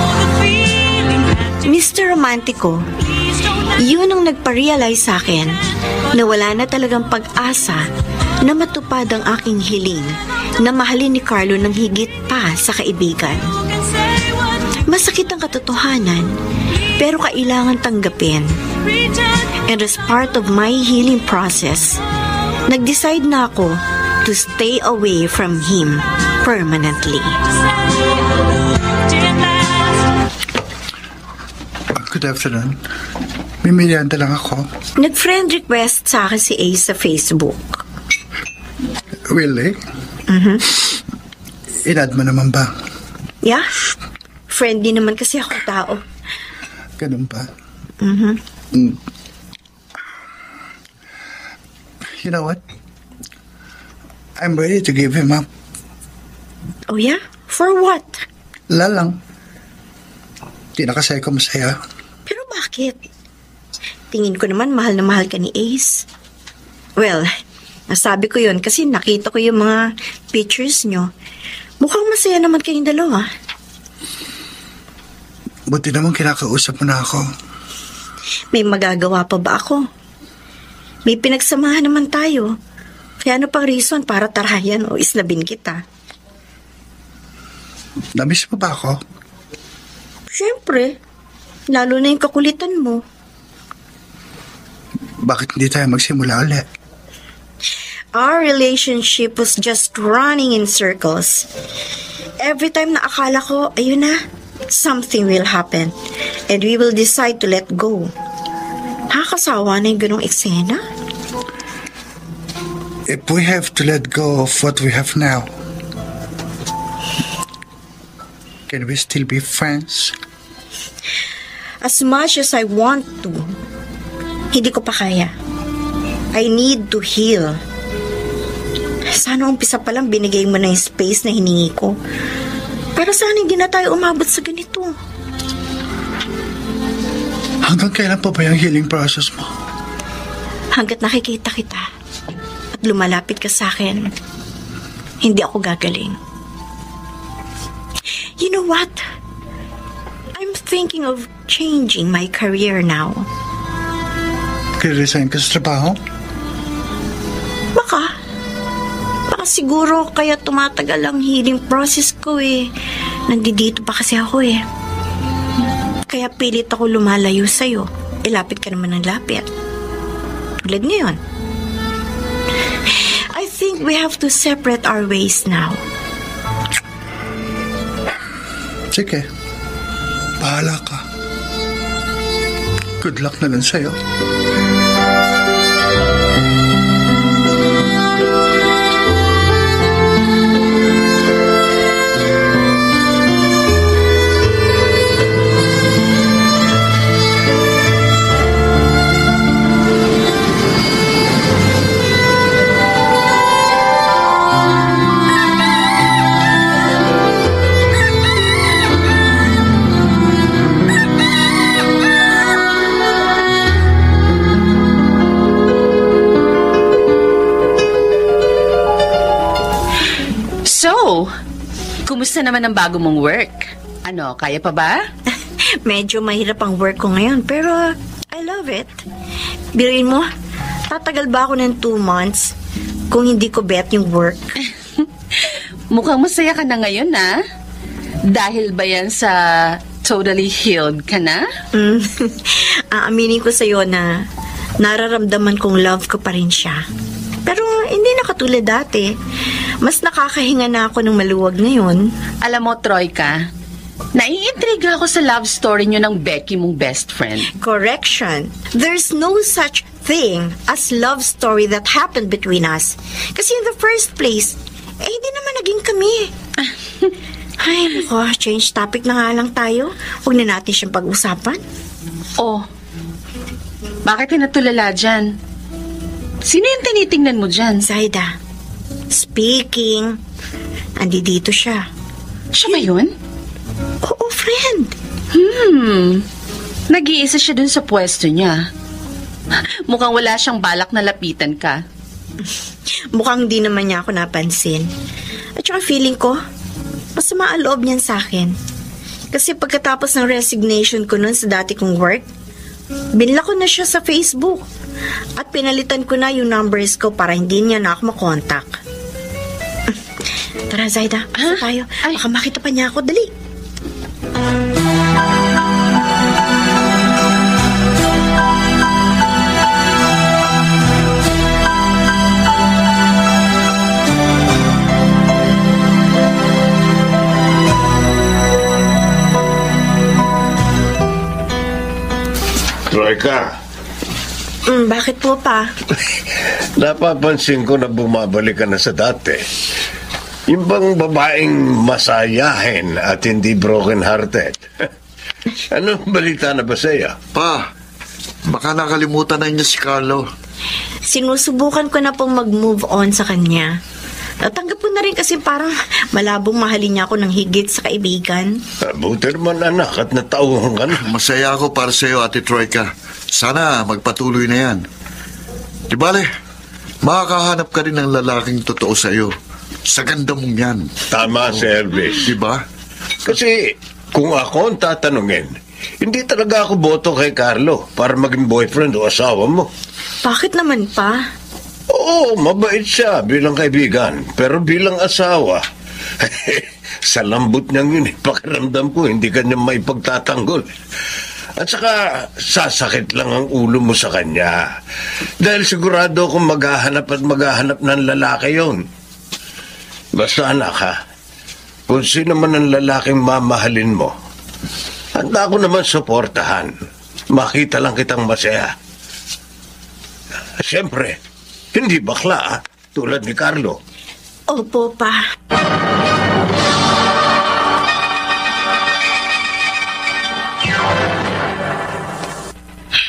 Mr. Romantico, yun ang nagpa-realize sa akin na wala na talagang pag-asa na matupad ang aking hiling na mahalin ni Carlo ng higit pa sa kaibigan. Masakit ang katotohanan, pero kailangan tanggapin. And as part of my healing process, nag-decide na ako to stay away from him permanently. Good afternoon. Mimilianda lang ako. Nag-friend request sa akin si Ace sa Facebook. Really? Mm-hmm. Inad mo naman ba? Yeah. Friendly naman kasi ako tao. Ganun ba? Mm-hmm. You know what? I'm ready to give him up. Oh yeah? For what? Lalang. Di na kasi ako masaya. Pero bakit? Tingin ko naman mahal na mahal ka ni Ace. Well, nasabi ko yun kasi nakita ko yung mga pictures nyo. Mukhang masaya naman kayong dalawa. Buti naman kinakausap mo na ako. May magagawa pa ba ako? May pinagsamahan naman tayo. Kaya ano pang reason para tarayan o islabin kita? Namiss mo ba ako? Siyempre. Lalo na yung kakulitan mo. Bakit hindi tayo magsimula ulit? Our relationship was just running in circles. Every time na akala ko, ayun na, something will happen. And we will decide to let go. Nakakasawa na yung ganong eksena. If we have to let go of what we have now, can we still be friends? As much as I want to, hindi ko pa kaya. I need to heal. Sana umpisa pa lang binigay mo na yung space na hiningi ko. Pero sana hindi na tayo umabot sa ganito. Hanggang kailan pa ba yung healing process mo? Hanggat nakikita kita at lumalapit ka sa akin, hindi ako gagaling. You know what? I'm thinking of changing my career now. Kire-resign ka sa trabaho? Baka siguro kaya tumatagal ang healing process ko eh. Nandito pa kasi ako eh. Kaya pilit ako lumalayo sa'yo. Lapit ka naman ng lapit. Tulad ngayon. I think we have to separate our ways now. Sige. Bahala ka. Good luck na lang sa'yo. Kumusta naman ang bago mong work? Ano, kaya pa ba? Medyo mahirap ang work ko ngayon, pero I love it. Biruin mo, tatagal ba ako ng 2 months kung hindi ko bet yung work? Mukhang masaya ka na ngayon, ha? Dahil ba yan sa totally healed ka na? Aaminin ko sa'yo na nararamdaman kong love ko pa rin siya. Pero hindi na katulad dati. Mas nakakahinga na ako ng maluwag ngayon. Alam mo, Troika, naiintriga ako sa love story nyo ng Becky mong best friend. Correction. There's no such thing as love story that happened between us. Kasi in the first place, hindi naman naging kami. Ay, nako, change topic na nga lang tayo. Huwag na natin siyang pag-usapan. Oh, bakit tinatulala dyan? Sino yung tinitingnan mo dyan? Zaida, speaking, andito siya. Siya ba yun? Oo, friend. Nag-iisa siya dun sa pwesto niya. Mukhang wala siyang balak na lapitan ka. Mukhang di naman niya ako napansin. At saka feeling ko, masama ang loob niyan sa akin. Kasi pagkatapos ng resignation ko nun sa dati kong work, binla ko na siya sa Facebook. At pinalitan ko na yung numbers ko para hindi niya na ako makontak. Tara, Zaida. Asa tayo? Ay. Baka makita pa niya ako. Dali. Troika, Bakit po pa? napapansin ko na bumabalik ka na sa dati. Yung bang babaeng masayahin at hindi broken-hearted? Anong balita na ba sa'yo? Pa, baka nakalimutan na niya si Carlo. Sinusubukan ko na pong mag-move on sa kanya. Natanggap ko na rin kasi parang malabong mahalin niya ako ng higit sa kaibigan. Buti naman anak at natauhan ka na. Masaya ako para sa iyo, Ate Troika. Sana magpatuloy na yan. Di bale, makakahanap ka rin ng lalaking totoo sa iyo. Sa ganda mong yan. Tama si Elvis. Di ba? Kasi kung ako ang tatanungin, hindi talaga ako boto kay Carlo para maging boyfriend o asawa mo. Bakit naman pa? Oo, mabait siya bilang kaibigan. Pero bilang asawa, sa lambot niyang yun, pakiramdam ko, hindi ka niya maipagtatanggol. At saka, sasakit lang ang ulo mo sa kanya. Dahil sigurado akong maghahanap ng lalaki yon. Basta anak ha, kung sino man ang lalaking mamahalin mo, handa ko naman suportahan. Makita lang kitang masaya. Siyempre, hindi bakla tulad ni Carlo. Opo, pa.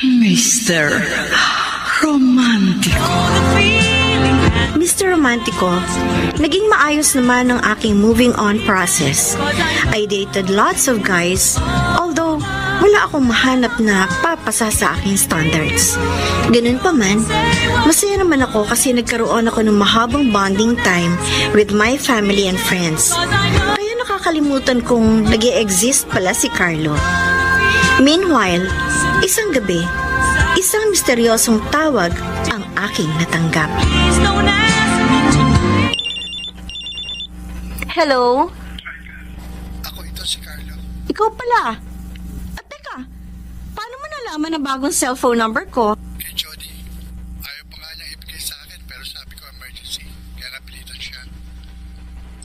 Mr. Romantico. Mr. Romantico, naging maayos naman ang aking moving on process. I dated lots of guys, although wala akong mahanap na papasa sa aking standards. Ganun pa man, masaya naman ako kasi nagkaroon ako ng mahabang bonding time with my family and friends. Kaya nakakalimutan kong nag-i-exist pala si Carlo. Meanwhile, isang gabi, isang misteryosong tawag ang aking natanggap. Hello? Ako ito si Carlo. Ikaw pala. At teka, paano mo nalaman na bagong cellphone number ko? Kay Jody. Ayaw pa nga niyang ibigay sa akin pero sabi ko emergency. Kaya napilitan siya.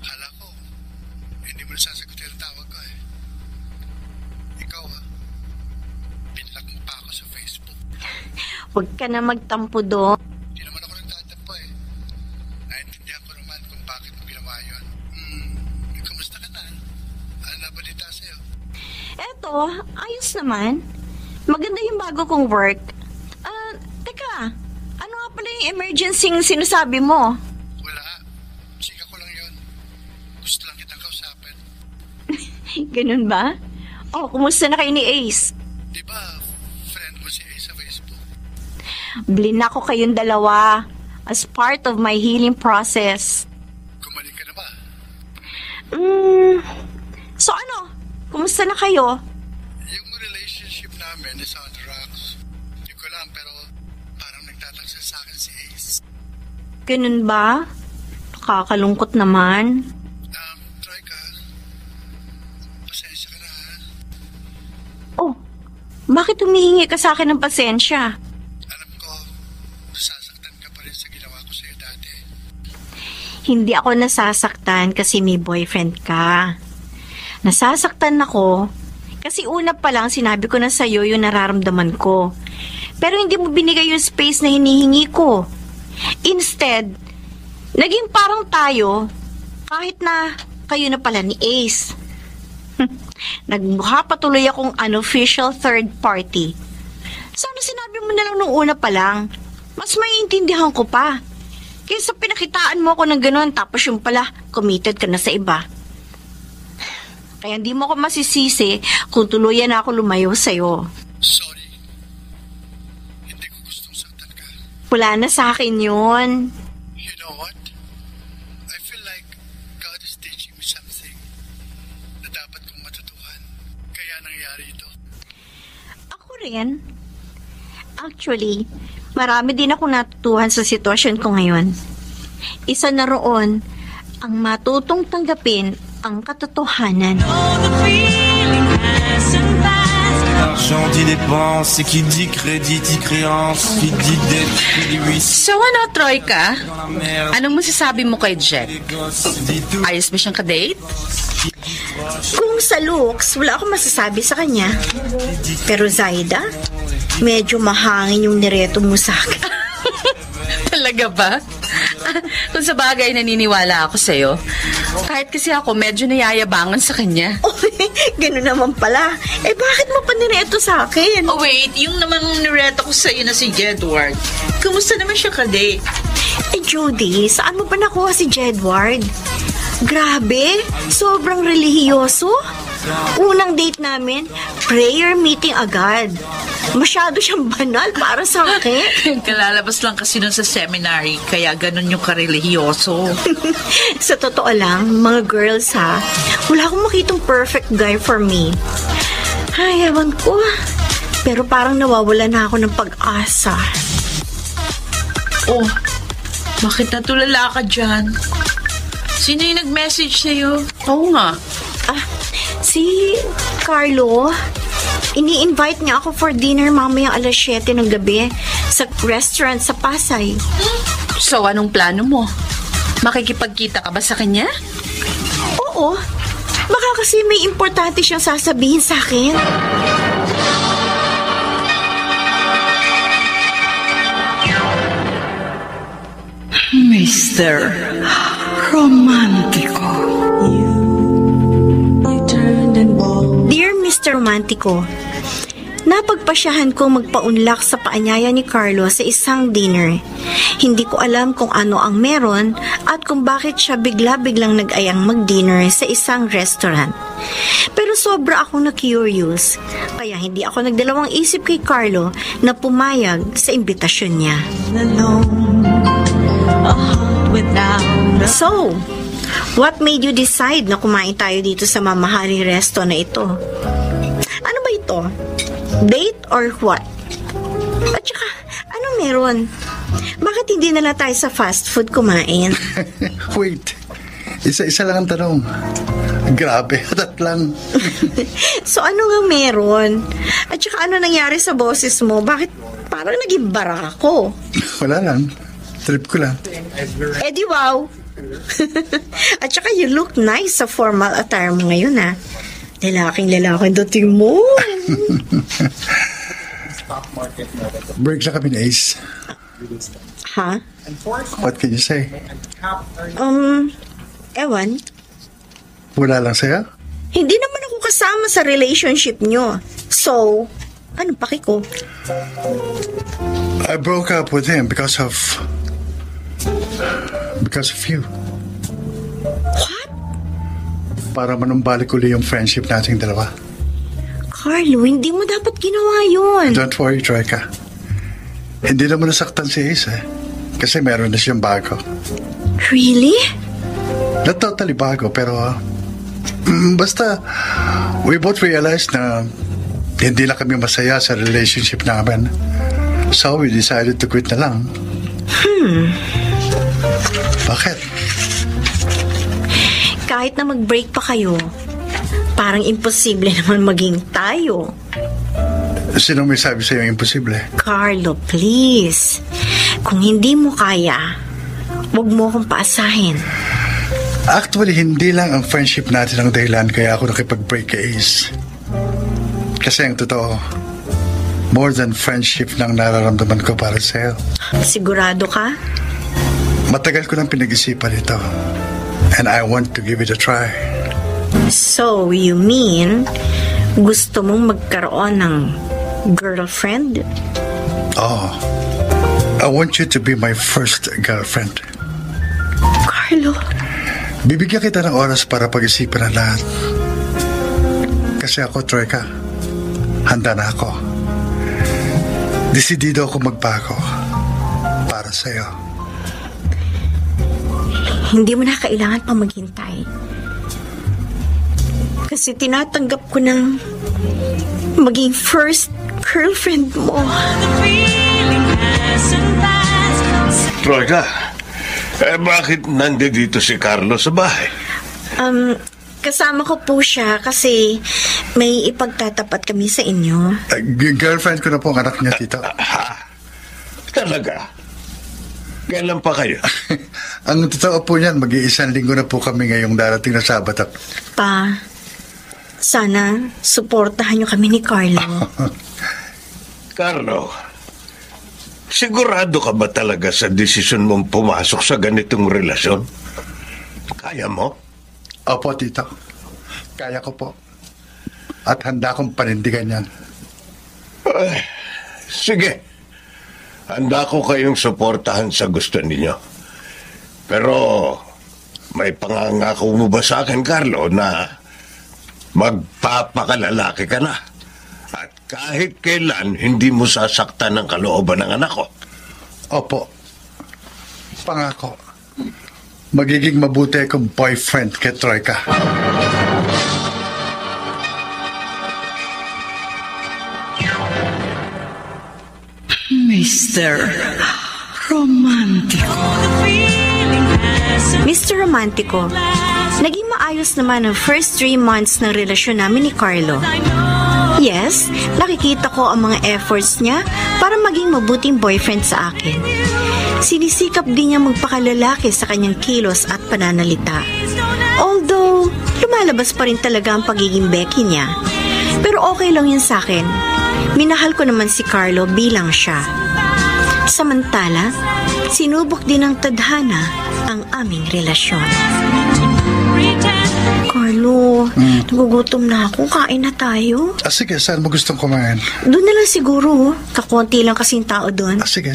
Hala ko, hindi mo nasasagutin ang tawag ko eh. Ikaw pinlock mo pa ako sa Facebook. Huwag ka na magtampo doon. Hindi naman ako nagtatampo eh. Naintindihan ko naman kung bakit mo ginawa yun. Kamusta ka na? Ano nabalita sa'yo? Eto, ayos naman. Maganda yung bago kong work. Teka, ano nga pala yung emergency sinasabi mo? Wala. Sika ko lang yun. Gusto lang kitang kausapin. Ganun ba? Oh, kumusta na kayo ni Ace? Di ba, friend mo si Ace sa Facebook? Blinak ko kayong dalawa as part of my healing process. Gumaling ka na ba? So ano? Kumusta na kayo? Yung relationship namin is on the rocks. Hindi ko lang pero parang nagtatanggol sa akin si Ace. Ganun ba? Nakakalungkot naman. Troika, pasensya ka na ha. Oh, bakit humihingi ka sa akin ng pasensya? Alam ko, sasaktan ka pa rin sa ginawa ko sa'yo dati. Hindi ako nasasaktan kasi may boyfriend ka. Nasasaktan ako kasi una pa lang sinabi ko na sa'yo yung nararamdaman ko. Pero hindi mo binigay yung space na hinihingi ko. Instead, naging parang tayo kahit na kayo na pala ni Ace. Nagmukha patuloy akong unofficial third party. Sana sinabi mo na lang nung una pa lang. Mas maiintindihan ko pa. Kaysa pinakitaan mo ako ng gano'n tapos yung pala committed ka na sa iba. Kaya hindi mo ako masisisi kung tuluyan na ako lumayo sa'yo. Sorry. Hindi ko gustong saktan ka. Wala na sa akin yun. You know what? I feel like God is teaching me something na dapat kong matutuhan. Kaya nangyari ito. Ako rin. Actually, marami din ako natutuhan sa sitwasyon ko ngayon. Isa na roon ang matutong tanggapin ang katotohanan. L'argent dit dépense, et qui dit crédit dit créance, qui dit dette dit huissier. So ano, Troika? Dans la merde, Anong masasabi mo kay Jet? les gosses dit tout. Ayos ba siyang kadate? Kung sa looks, wala akong masasabi sa kanya. Pero Zaida, medyo mahangin yung nireto mo sa akin. Talaga ba? Kung sa bagay naniniwala ako sa'yo. Kahit kasi ako medyo nayayabangan sa kanya. Oh, Ganun naman pala. Bakit mo pa nireto sa akin? Oh wait, yung namang nireto ko sa'yo na si Jedward. Kumusta naman siya ka-date? Judy, saan mo pa nakuha si Jedward? Grabe, sobrang relihiyoso. Unang date namin, prayer meeting agad. Masyado siyang banal para sa akin. Kalalabas lang kasi nun sa seminary, kaya ganun yung karelihiyoso. Sa totoo lang, mga girls ha, wala akong makitong perfect guy for me. Ay, ewan ko. Pero parang nawawala na ako ng pag-asa. Oh, bakit natulala ka dyan? Sino yung nag-message sa'yo? Oo nga. Si Carlo. Ini-invite niya ako for dinner mamayang 7:00 ng gabi sa restaurant sa Pasay. So, anong plano mo? Makikipagkita ka ba sa kanya? Oo. Baka kasi may importante siyang sasabihin sa akin. Mr. Romantico. Dear Mr. Romantico, napagpasyahan ko magpaunlak sa paanyaya ni Carlo sa isang dinner. Hindi ko alam kung ano ang meron at kung bakit siya bigla-biglang nag-ayang mag-dinner sa isang restaurant. Pero sobra akong na-curious, kaya hindi ako nagdalawang isip kay Carlo na pumayag sa imbitasyon niya. So, what made you decide na kumain tayo dito sa mamahaling resto na ito? Ano ba ito? Date or what? At saka, anong meron? Bakit hindi na lang tayo sa fast food kumain? Wait, isa-isa lang ang tanong. Grabe, hatat lang. So, ano nga meron? At saka, ano nangyari sa boses mo? Bakit parang naging bara ako? Wala lang. Trip ko lang. Di wow! At saka you look nice sa formal attire mo ngayon, ha? Lalaking dating mo. Break lang kami ni Ace. Ha? What can you say? Ewan. Wala lang sa'yo? Hindi naman ako kasama sa relationship nyo. So, anong paki ko? I broke up with him because of you. What? Para manumbalik uli yung friendship nating dalawa. Carlo, hindi mo dapat ginawa yun. Don't worry, Troika. Hindi naman nasaktan si Ace, kasi meron na siyang bago. Really? Not totally bago, pero basta we both realized na hindi na kami masaya sa relationship namin. So we decided to quit na lang. Bakit? Kahit na mag-break pa kayo, parang imposible naman maging tayo. Sino may sabi sa'yo imposible? Carlo, please. Kung hindi mo kaya, huwag mo akong paasahin. Actually, hindi lang ang friendship natin ang dahilan kaya ako nakipag-break kay Ace. Kasi ang totoo, more than friendship nang nararamdaman ko para sa'yo. Sigurado ka? Matagal ko nang pinag-isipan ito. And I want to give it a try. So, you mean, gusto mong magkaroon ng girlfriend? Oh, I want you to be my first girlfriend. Carlo. Bibigyan kita ng oras para pag-isipan ang lahat. Kasi ako, Troika, handa na ako. Desidido ako magbago para sa'yo. Hindi mo na kailangan pa maghintay. Kasi tinatanggap ko ng maging first girlfriend mo. Troika, bakit nandito si Carlo sa bahay? Kasama ko po siya kasi may ipagtatapat kami sa inyo. Girlfriend ko na po ang anak niya, tito. Talaga? Kailan pa kayo? Ang totoo po niyan, mag-iisang linggo na po kami ngayong darating na Sabado. Pa, sana suportahan niyo kami ni Carlo. Carlo, sigurado ka ba talaga sa desisyon mong pumasok sa ganitong relasyon? Kaya mo? Opo, tito. Kaya ko po. At handa akong panindigan yan. Sige. Handa ko kayong suportahan sa gusto ninyo. Pero may pangangako mo ba sa akin, Carlo, na magpapakalalaki ka na? At kahit kailan, hindi mo sasaktan ng kalooban ng anak ko? Opo. Pangako. Magiging mabuti akong boyfriend kay Troika. Mr. Romantico. Mr. Romantico, naging maayos naman ang first 3 months ng relasyon namin ni Carlo. Yes, nakikita ko ang mga efforts niya para maging mabuting boyfriend sa akin. Sinisikap din niya magpakalalaki sa kanyang kilos at pananalita. Although, lumalabas pa rin talaga ang pagiging Becky niya. Pero okay lang yun sa akin. Minahal ko naman si Carlo bilang siya. Samantala, sinubok din ng tadhana ang aming relasyon. Carlo, nagugutom na ako. Kain na tayo. Sige, saan mo gustong kumain? Doon na lang siguro. Kakunti lang kasing tao doon. Sige.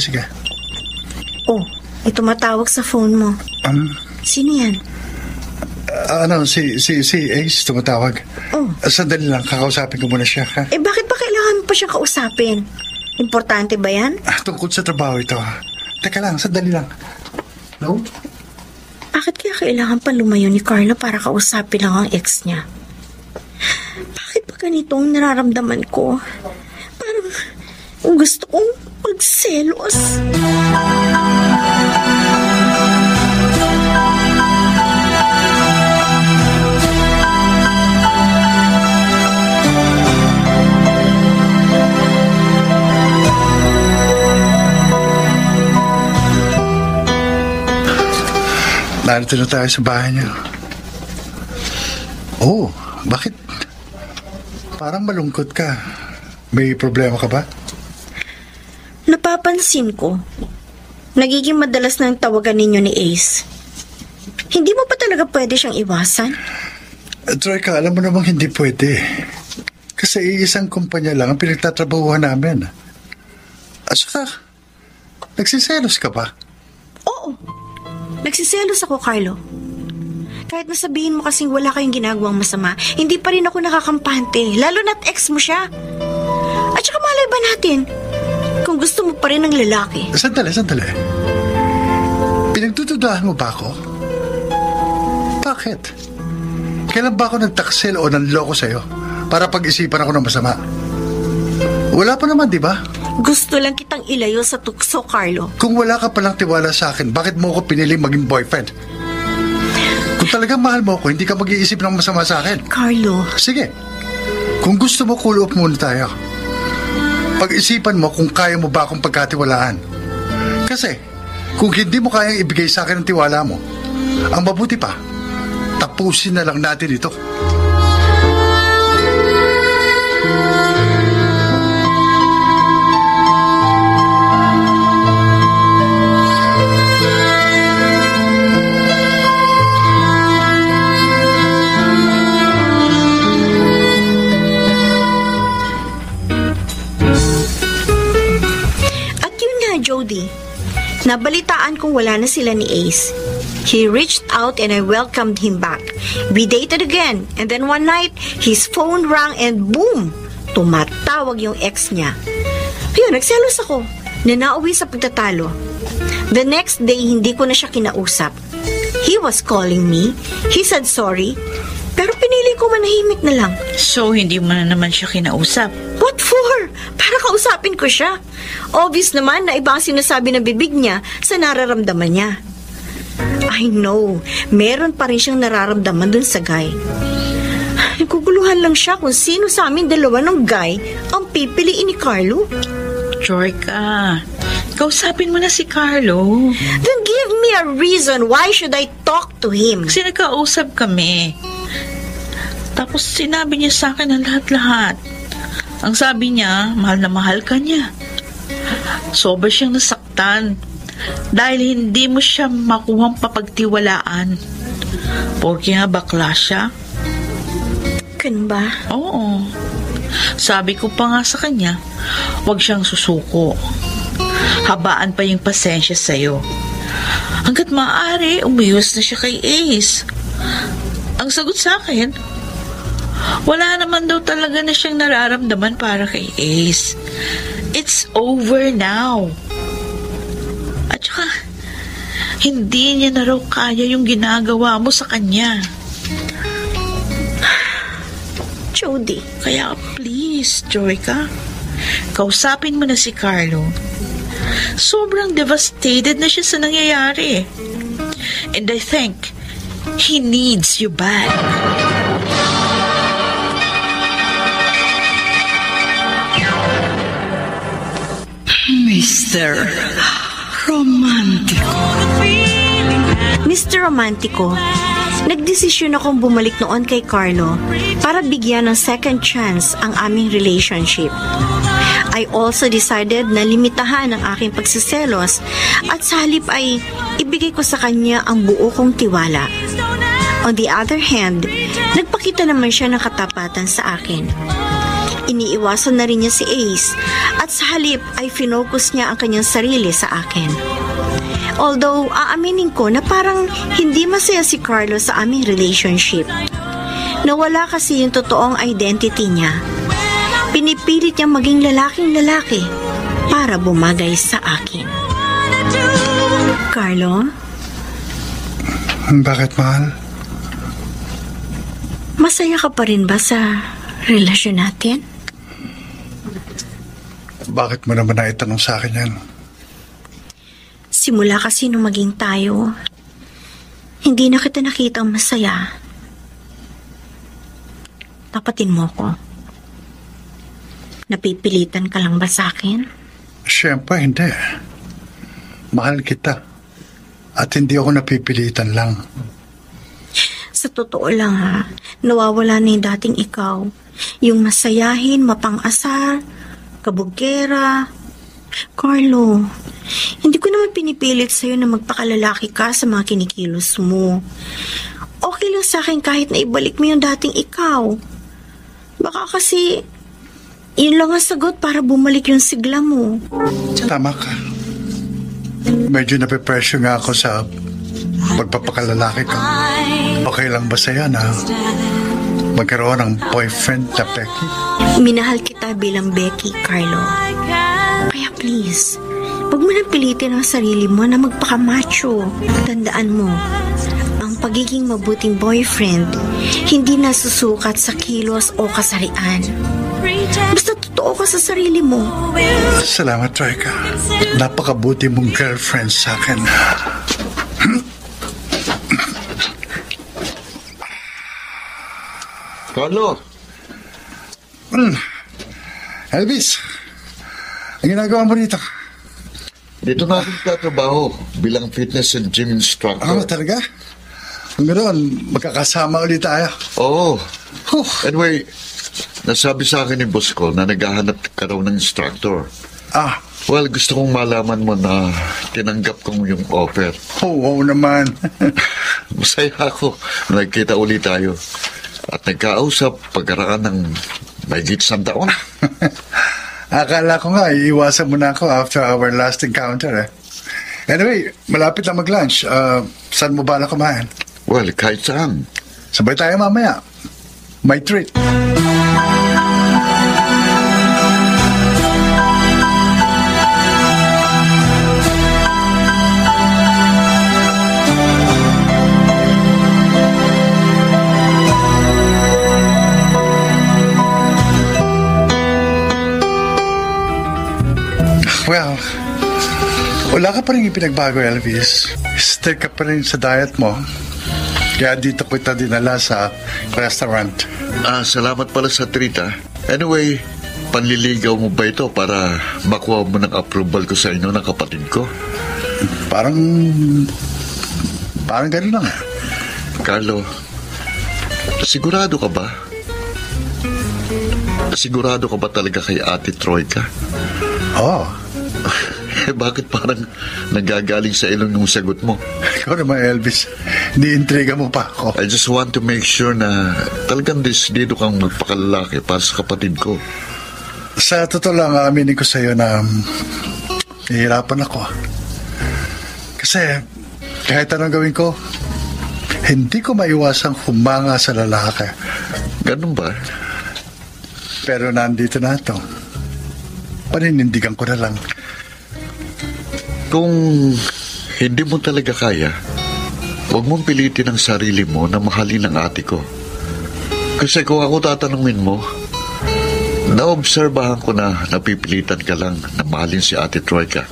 Oh, may tumatawag sa phone mo. Sino yan? Si Ace tumatawag. Oh. Sandali lang, kakausapin ko muna siya. Ha? Bakit ba kailangan mo pa siya kausapin? Importante ba yan? Tungkol sa trabaho ito. Teka lang, sandali lang. No? Bakit kaya kailangan pa lumayo ni Carlo para kausapin lang ang ex niya? Bakit ba ganito ang nararamdaman ko? Parang gusto kong magselos. Narito na tayo sa bahay niyo. Oh, bakit? Parang malungkot ka. May problema ka ba? Napapansin ko, nagiging madalas na ang tawagan ninyo ni Ace. Hindi mo pa talaga pwede siyang iwasan? Troika, alam mo namang hindi pwede. Kasi iisang kumpanya lang ang pinagtatrabahuhan namin. At saka, nagsiselos ka ba? Oo. Nagsiselos ako, Carlo. Kahit nasabihin mo kasing wala kayong ginagawang masama, hindi pa rin ako nakakampante. Lalo na't ex mo siya. At saka malay ba natin kung gusto mo pa rin ng lalaki? Sandali. Pinagdududahan mo ba ako? Bakit? Kailan ba ako nagtaksil o nanloko sa'yo para pag-isipan ako ng masama? Wala pa naman, di ba? Gusto lang kitang ilayo sa tukso, Carlo. Kung wala ka palang tiwala sa akin, bakit mo ako piniling maging boyfriend? Kung talagang mahal mo ako, hindi ka mag-iisip ng masama sa akin. Carlo. Sige. Kung gusto mo, cool off muna tayo. Pag-isipan mo kung kaya mo ba akong pagkatiwalaan. Kasi, kung hindi mo kayang ibigay sa akin ang tiwala mo, ang mabuti pa, tapusin na lang natin ito. Jody, nabalitaan kong wala na sila ni Ace. He reached out and I welcomed him back. We dated again and then one night, his phone rang and boom! Tumatawag yung ex niya. Ayun, nagselos ako na nauwi sa pagtatalo. The next day, hindi ko na siya kinausap. He was calling me. He said sorry. Pero pinili ko manahimik na lang. So, hindi mo na naman siya kinausap? What for? Para kausapin ko siya. Obvious naman na iba ang sinasabi ng bibig niya sa nararamdaman niya. I know, meron pa rin siyang nararamdaman dun sa guy. Naguguluhan lang siya kung sino sa amin dalawa ng guy ang pipiliin ni Carlo. Troika, kausapin mo na si Carlo. Then give me a reason why should I talk to him. Kasi nagkausap kami. Tapos sinabi niya sa akin ang lahat-lahat. Ang sabi niya, mahal na mahal ka niya. Sobra siyang nasaktan dahil hindi mo siya makuhang papagtiwalaan. Porque nga bakla siya. Ganun ba? Oo. Sabi ko pa nga sa kanya, huwag siyang susuko. Habaan pa yung pasensya sa'yo. Hanggat maaari, umiwas na siya kay Ace. Ang sagot sa akin, wala naman daw talaga na siyang nararamdaman para kay Ace. It's over now. At saka, hindi niya na raw kaya yung ginagawa mo sa kanya. Jody. Kaya please, Joyka, kausapin mo na si Carlo. Sobrang devastated na siya sa nangyayari. And I think he needs you back. Mr. Romantico. Mr. Romantico, nagdesisyon akong bumalik noon kay Carlo para bigyan ng second chance ang aming relationship. I also decided na limitahan ang aking pagsiselos at sa halip ay ibigay ko sa kanya ang buo kong tiwala. On the other hand, nagpakita naman siya ng katapatan sa akin. Iniiwasan na rin niya si Ace at sa halip ay finocus niya ang kanyang sarili sa akin. Although, aaminin ko na parang hindi masaya si Carlo sa aming relationship. Nawala kasi yung totoong identity niya. Pinipilit niyang maging lalaking lalaki para bumagay sa akin. Carlo? Bakit, mahal? Masaya ka pa rin ba sa relasyon natin? Bakit mo naman naitanong sa akin yan? Simula kasi nung maging tayo, hindi na kita nakitang masaya. Tapatin mo ko. Napipilitan ka lang ba sa akin? Siyempre, hindi. Mahal kita. At hindi ako napipilitan lang. Sa totoo lang ha, nawawala na yung dating ikaw. Yung masayahin, mapang-asar, kabugera. Carlo, hindi ko naman pinipilit sa'yo na magpakalalaki ka sa mga kinikilos mo. Okay lang sa akin kahit na ibalik mo yung dating ikaw. Baka kasi, yun lang ang sagot para bumalik yung sigla mo. Tama ka. Medyo napipressure nga ako sa pagpapakalalaki ka. Okay lang ba sa'yo na magkaroon ng boyfriend na Becky? Minahal kita bilang Becky, Carlo. Kaya please, huwag mo nang pilitin ang sarili mo na magpakamacho. Tandaan mo, ang pagiging mabuting boyfriend, hindi nasusukat sa kilos o kasarian. Basta totoo ka sa sarili mo. Salamat, Troika. Napakabuti mong girlfriend sa akin. Carlo! Elvis, ang ginagawa mo dito? Dito na ako nagtatrabaho bilang fitness and gym instructor. Talaga? Kung ganoon, magkakasama ulit tayo. Oo. Anyway, nasabi sa akin ni boss ko na naghahanap ka raw ng instructor. Well, gusto kong malaman mo na tinanggap kong yung offer. Oo naman. Masaya ako na nagkita ulit tayo. At nagkausap pagkaraan ng mahigit 100 taon. Akala ko nga, iiwasan mo na ako after our last encounter. Anyway, malapit na mag-lunch. Saan mo ba na kumain? Well, kahit saan. Sabay tayo mamaya. May treat. Well, wala ka pa rin ipinagbago, Elvis. Stick ka pa rin sa diet mo. Kaya dito kita dinala sa restaurant. Salamat pala sa treat, ha. Anyway, panliligaw mo ba ito para makuha mo ng approval ko sa inyo ng kapatid ko? Parang gano'n lang. Carlo, sigurado ka ba? Sigurado ka ba talaga kay Ate Troika? Oo. Bakit parang nagagaling sa ilong yung sagot mo? Ikaw naman, Elvis. Di-intriga mo pa ako. I just want to make sure na talagang desidido kang magpakalalaki para sa kapatid ko. Sa totoo lang, aminin ko sa'yo na nahihirapan ako. Kasi kahit anong gawin ko, hindi ko maiwasang humanga sa lalaki. Ganun ba? Pero nandito na ito. Paninindigan ko na lang. Kung hindi mo talaga kaya, huwag mong pilitin ang sarili mo na mahalin ang ate ko. Kasi kung ako tatanungin mo, naobserbahan ko na napipilitan ka lang na mahalin si Ate Troika.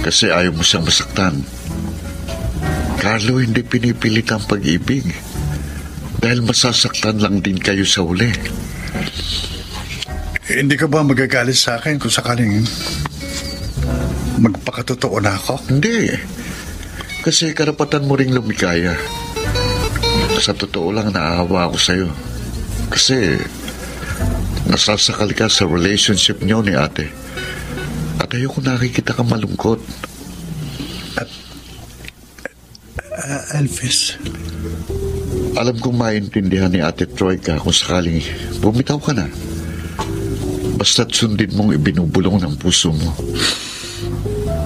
Kasi ayaw mo siyang masaktan. Carlo, hindi pinipilit ang pag-ibig. Dahil masasaktan lang din kayo sa huli. Hindi ka ba magagalit sa akin kung sakaling magpakatotoo na ako? Hindi. Kasi karapatan mo ring lumikaya. Sa totoo lang, naawa ako sa'yo. Kasi nasasakal ka sa relationship niyo ni ate. At ayoko nakikita ka malungkot. Elvis, alam kong maintindihan ni Ate Troika kung sakaling bumitaw ka na. Basta't sundin mong ibinubulong ng puso mo.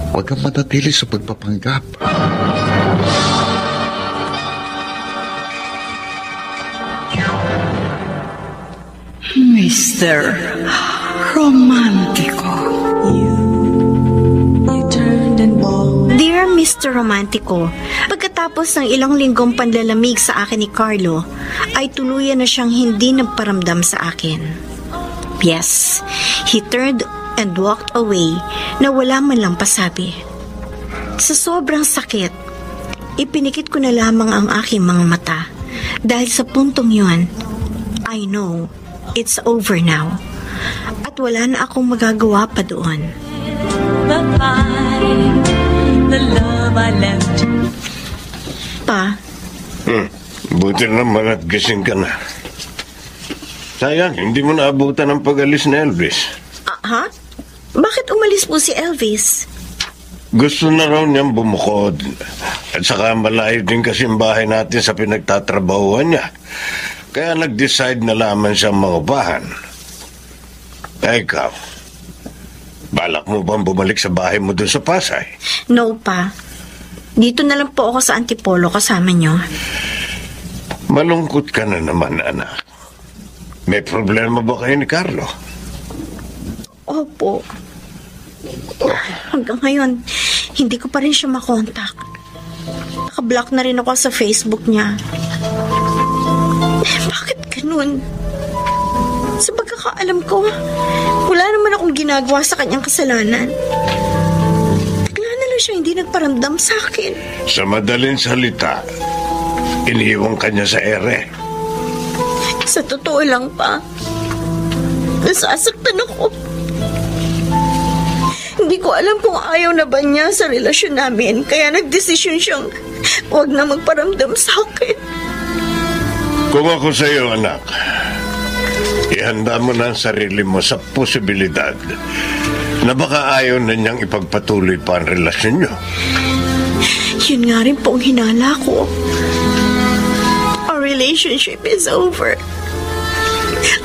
Huwag kang manatili sa pagpapanggap. Mr. Romantico. Dear Mr. Romantico, pagkatapos ng ilang linggong panlalamig sa akin ni Carlo, ay tuluyan na siyang hindi nagparamdam sa akin. Yes, he turned and walked away na wala man lang pasabi. Sa sobrang sakit, ipinikit ko na lamang ang aking mga mata dahil sa puntong yun, I know it's over now at wala na akong magagawa pa doon. The love I left. Pa? Buti naman at gising ka na. Sayang, hindi mo naabutan ang pag-alis ni Elvis. Ha? Bakit umalis po si Elvis? Gusto na raw niyang bumukod. At saka malayo din kasi ang bahay natin sa pinagtatrabahuan niya. Kaya nag-decide na lamang siyang maupahan. Ikaw, balak mo bang bumalik sa bahay mo doon sa Pasay? No, pa. Dito na lang po ako sa Antipolo kasama niyo. Malungkot ka na naman, anak. May problema ba kayo ni Carlo? Opo. Hanggang ngayon, hindi ko pa rin siya makontak. Naka-block na rin ako sa Facebook niya. Bakit ganun? Sa pagkakaalam ko, wala naman akong ginagawa sa kanyang kasalanan. Bigla na lang siya hindi nagparamdam sa akin. Sa madaling salita, iniiwan ka niya sa ere. Sa totoo lang, pa, nasasaktan ako. Hindi ko alam kung ayaw na ba niya sa relasyon namin, kaya nagdesisyon siyang huwag na magparamdam sa akin. Kung ako sa iyo, anak, ihanda mo na ang sarili mo sa posibilidad na baka ayaw na niyang ipagpatuloy pa ang relasyon niyo. Yun nga rin po ang hinala ko. Our relationship is over.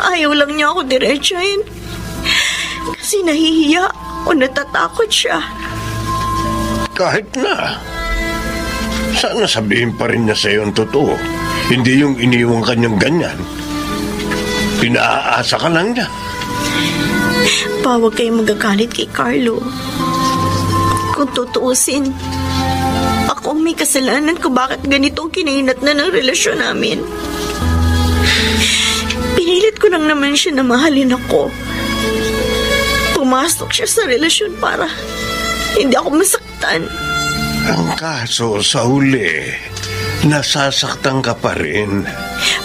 Ayaw lang niya ako diretsahin. Kasi nahihiya o natatakot siya. Kahit na. Sana sabihin pa rin niya sa iyo ang totoo. Hindi yung iniwang kanyang ganyan. Pinaaasa ka lang niya. Pa, huwag kayong magagalit kay Carlo. Kung tutuusin, ako ang may kasalanan kung bakit ganitong kinahinat na ng relasyon namin. Pinilit ko lang naman siya na mahalin ako. Pumasok siya sa relasyon para hindi ako masaktan. Ang kaso sa huli, nasasaktan ka pa rin.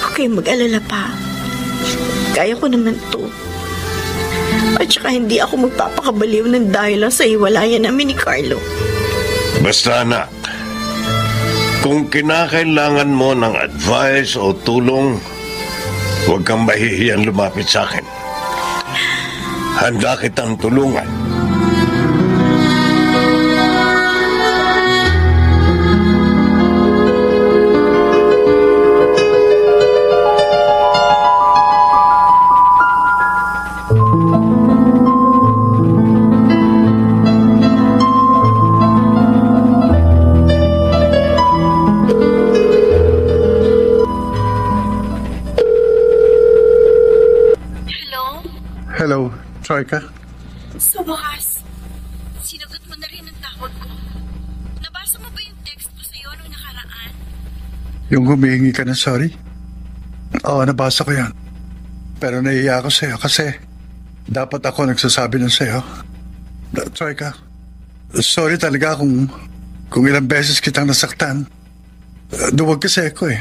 Huwag kayong mag-alala, pa. Kaya ko naman to. At saka hindi ako magpapakabaliw ng dahil lang sa hiwalayan namin ni Carlo. Basta, anak, kung kinakailangan mo ng advice o tulong, huwag kang mahihiyang lumapit sa akin. Handa kitang tulungan. bukas. Sinagot mo na rin ang tawag ko. Nabasa mo ba yung text ko sa'yo nung nakaraan? Yung humihingi ka ng sorry? Oo, nabasa ko yan. Pero nahiya ako sa'yo kasi dapat ako nagsasabi ng sa'yo. Troika, sorry talaga kung ilang beses kitang nasaktan. Duwag kasi ako eh.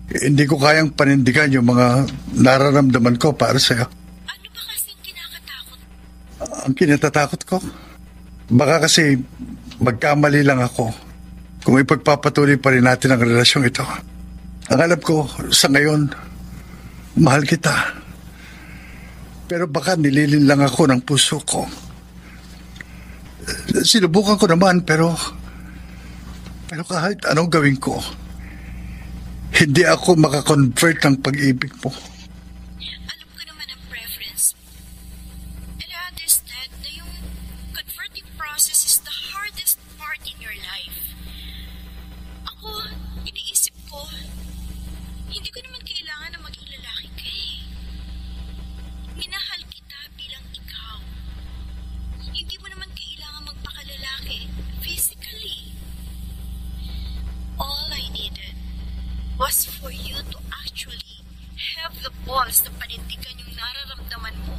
Hindi ko kayang panindigan yung mga nararamdaman ko para sa'yo. Ano ba kasing kinakatakot? Ang kinatatakot ko? Baka kasi magkamali lang ako kung ipagpapatuloy pa rin natin ang relasyong ito. Ang alam ko, sa ngayon, mahal kita. Pero baka nililin lang ako ng puso ko. Sinubukan ko naman, pero kahit anong gawin ko, hindi ako makakonvert ng pag-ibig mo. Alam ko naman ang preference mo. And I understand na yung converting process is the hardest part in your life. Ako, iniisip ko, hindi ko naman kailangan na maging lalaki ka eh. Minahal kita bilang ikaw. Hindi mo naman kailangan magpakalalaki physically. All I needed was for you to actually have the balls na panindigan yung nararamdaman mo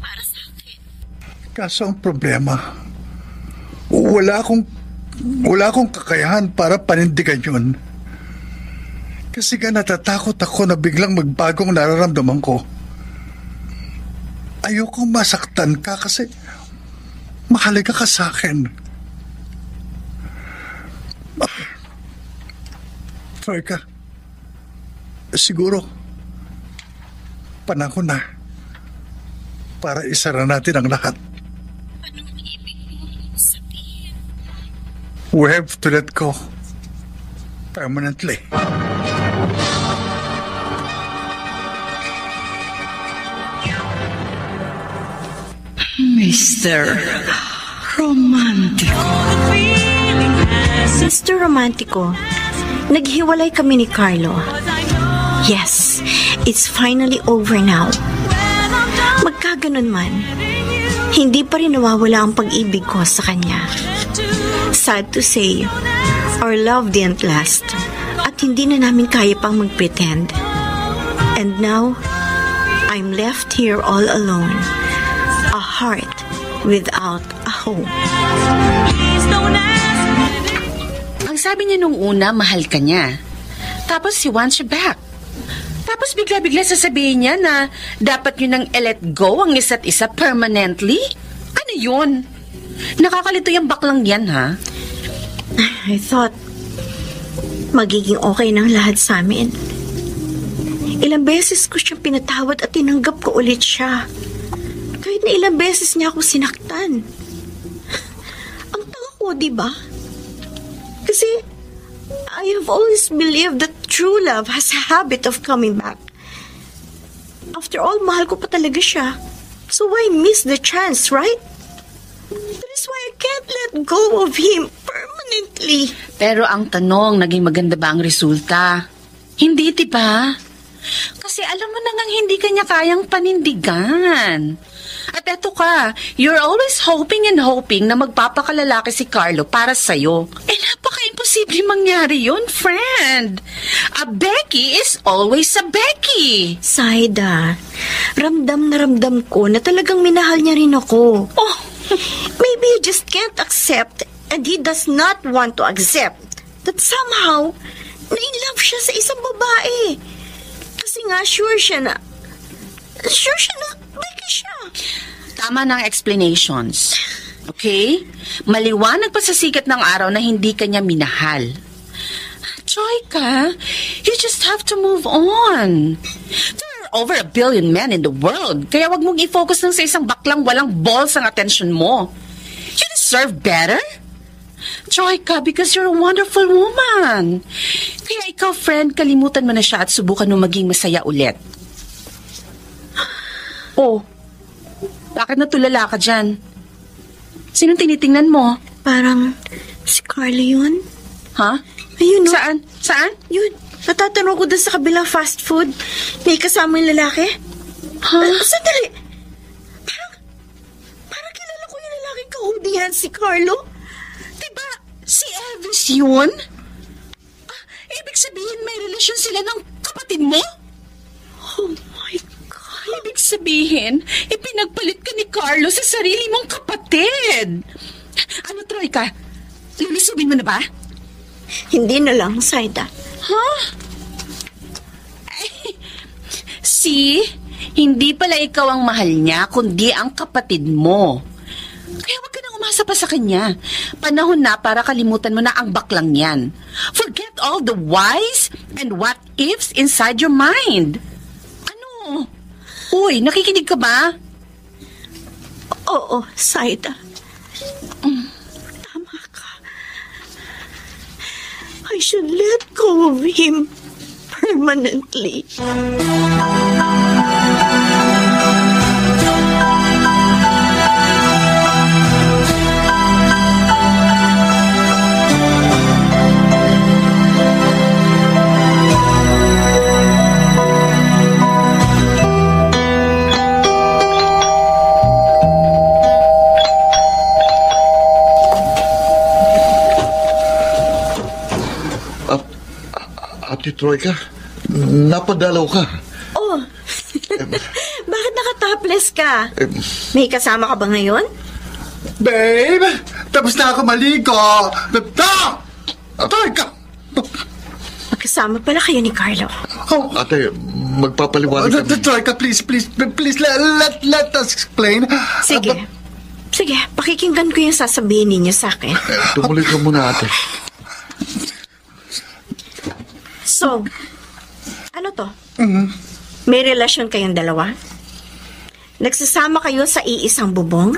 para sa akin. Kaso ang problema, wala akong kakayahan para panindigan yun. Kasi nga natatakot ako na biglang magbagong nararamdaman ko. Ayokong masaktan ka kasi mahalaga ka sa akin. Troika, siguro panahon na para isara natin ang lahat. Anong ibig mo sabihin? We have to let go permanently. Mr. Romantico. Mr. Romantico, naghiwalay kami ni Carlo. Yes, it's finally over now. Magkaganon man, hindi pa rin nawawala ang pag-ibig ko sa kanya. Sad to say, our love didn't last at hindi na namin kaya pang mag-pretend. And now, I'm left here all alone. A heart without a home. Ang sabi niya nung una, mahal ka niya. Tapos he wants you back. Tapos bigla-bigla sasabihin niya na dapat yun nang let go ang isa't isa permanently? Ano yun? Nakakalito yung baklang yan, ha? I thought magiging okay ng lahat sa amin. Ilang beses ko siyang pinatawad at tinanggap ko ulit siya. Kahit na ilang beses niya ako sinaktan. Ang tanga ko, di ba? Kasi I have always believed that true love has a habit of coming back. After all, mahal ko pa talaga siya. So why miss the chance, right? That is why I can't let go of him permanently. Pero ang tanong, naging maganda ba ang resulta? Hindi, diba? Kasi alam mo na ngang hindi kanya kayang panindigan. At eto ka, you're always hoping and hoping na magpapakalalaki si Carlo para sa'yo. Napaka-imposible mangyari yun, friend. A Becky is always a Becky. Saida, ramdam na ramdam ko na talagang minahal niya rin ako. Oh, maybe he just can't accept and he does not want to accept that somehow na-in-love siya sa isang babae. Kasi nga, sure siya na Becky siya. tama ng explanations. Okay? Maliwanag pa sa sikat ng araw na hindi kanya minahal. Troika, you just have to move on. There are over 1 billion men in the world, kaya wag mong i-focus lang sa isang baklang walang balls ang attention mo. You deserve better. Troika, because you're a wonderful woman. Kaya ikaw, friend, kalimutan mo na siya at subukan mo maging masaya ulit. Oh, bakit natulala ka dyan? Sinong tinitingnan mo? Parang si Carlo yun. Ha? Ayun, no? Saan? Saan? Yun, natatanong ko doon sa kabilang fast food. May kasama yung lalaki. Ha? Sandali. Parang kilala ko yan si Carlo? Diba, si Elvis yun? Ibig sabihin may relasyon sila ng kapatid mo? Oh my God. Ibig sabihin, ipinagpalit ka ni Carlo sa sarili mong kapatid. Ano, Troika? Lulusubin mo na ba? Hindi na lang, Saida. Huh? See? Hindi pala ikaw ang mahal niya, kundi ang kapatid mo. Kaya wag ka nang umasa pa sa kanya. Panahon na para kalimutan mo na ang baklang yan. Forget all the whys and what-ifs inside your mind. Ano? Uy, nakikinig ka ba? Oo, Saida. Tama ka. I should let go of him permanently. Ate Troika, napadalaw ka. Oh, bakit nakatopless ka? May kasama ka ba ngayon? Babe, tapos na ako maligo. Troika! Magkasama pala kayo ni Carlo. Oh, Ate, magpapaliwanag kami. Troika, please, let us explain. Sige. Sige, pakikinggan ko yung sasabihin ninyo sa akin. Tumuloy ka muna, ate. So, ano to? May relasyon kayong dalawa? Nagsasama kayo sa iisang bubong?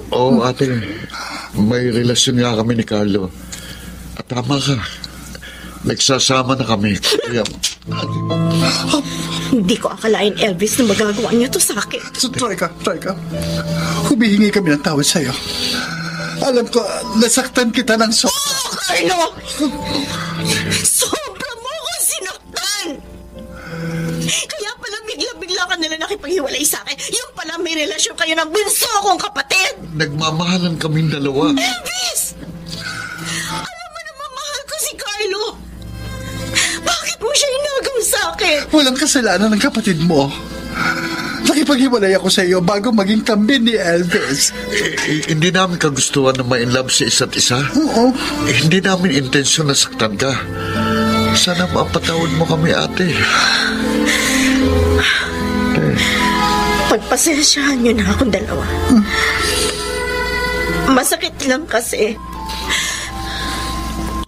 Oo, ate. May relasyon nga kami ni Carlo. At tama ka. Nagsasama na kami. Kaya, Hindi ko akalain, Elvis, na magagawa niyo to sa akin. So, Troika, humihingi kami ng tawad sa'yo. Alam ko, nasaktan kita ng Carlo! Sobra mo akong sinaktan! Kaya pala bigla-bigla ka nila nakipaghiwalay sa akin. Yung pala may relasyon kayo ng bunso akong kapatid! nagmamahalan kaming dalawa. Elvis! Alam mo naman mahal ko si Carlo! Bakit mo siya inagaw sa akin? Walang kasalanan ng kapatid mo. Nakipaghiwalay ako sa iyo bago maging kambin ni Elvis. Hindi namin kagustuhan na ma-inlove sa isa't isa. Oo. Hindi namin intensyon na saktan ka. Sana mapatawad mo kami, ate. Pagpasensyahan niyo na akong dalawa. Masakit lang kasi.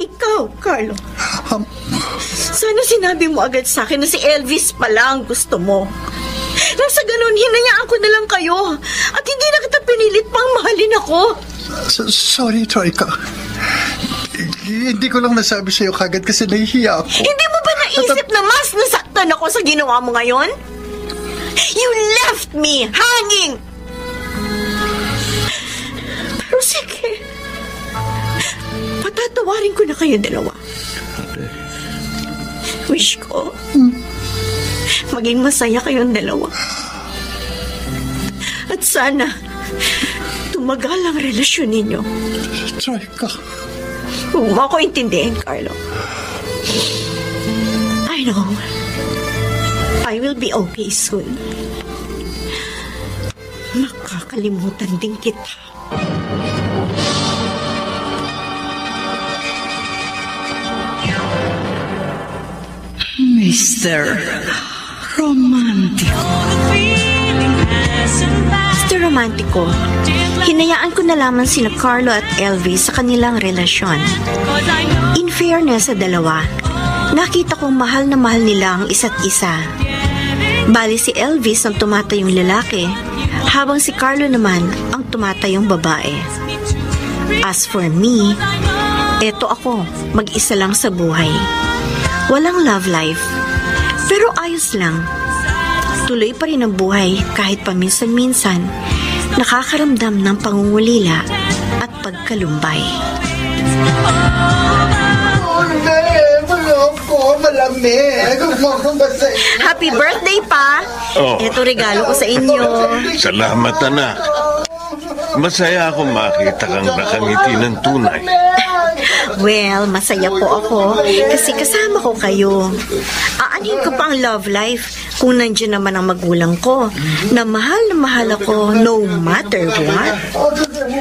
Ikaw, Carlo. Sana sinabi mo agad sa akin na si Elvis pala ang gusto mo. Nang sa ganun, hinayaan ko na lang kayo. At hindi na kita pinilit pang mahalin ako. Sorry, Troika. Hindi ko lang nasabi sa'yo kagad kasi nahihiya ako. Hindi mo ba naisip na mas nasaktan ako sa ginawa mo ngayon? You left me hanging! Pero sige. Patatawarin ko na kayo dalawa. Wish ko maging masaya kayong dalawa. At sana tumagal ang relasyon ninyo. Troika. Huwag mo ako intindihin, Carlo. I know. I will be okay soon. Makakalimutan din kita. Mr. Romantico. Mr. Romantico, hinayaan ko na lamang sina Carlo at Elvis sa kanilang relasyon. In fairness sa dalawa, nakita kong mahal na mahal nila ang isa't isa. Bali si Elvis ang tumatayong lalaki, habang si Carlo naman ang tumatayong babae. As for me, eto ako, mag-isa lang sa buhay. Walang love life, pero ayos lang. Tuloy pa rin ang buhay kahit paminsan-minsan nakakaramdam ng pangungulila at pagkalumbay. Happy birthday, Pa! Oh. Ito regalo ko sa inyo. Salamat, anak. Masaya akong makita kang nakangiti ng tunay. Well, masaya po ako kasi kasama ko kayo. Aanin ko pa ang love life kung nandiyan naman ang magulang ko na mahal ako no matter what.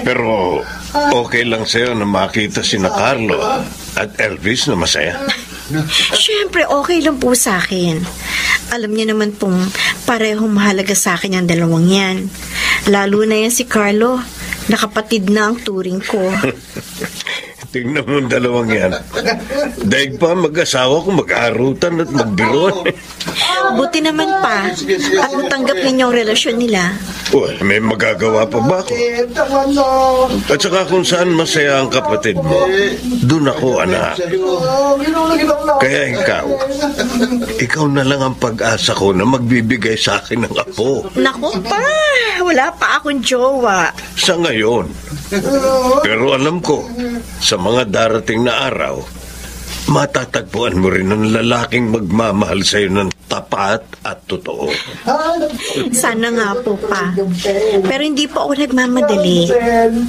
Pero okay lang sa'yo na makita sina Carlo at Elvis na masaya. Siyempre, okay lang po sa akin. Alam niya naman pong parehong mahalaga sa akin ang dalawang yan. Lalo na yan si Carlo, nakapatid na ang turing ko. Tingnan mo ang dalawang yan. Daig pa mag-asawa kung mag-aarutan at magbiruan. Buti naman pa at matanggap ninyo ang relasyon nila. Well, may magagawa pa ba ako? At saka kung saan masaya ang kapatid mo, dun ako, anak. Kaya ikaw na lang ang pag-asa ko na magbibigay sa akin ng apo. Naku pa, wala pa akong jowa. Sa ngayon. Pero alam ko, sa mga darating na araw, matatagpuan mo rin ang lalaking magmamahal sa'yo ng tapat at totoo. Sana nga po pa. Pero hindi po ako nagmamadali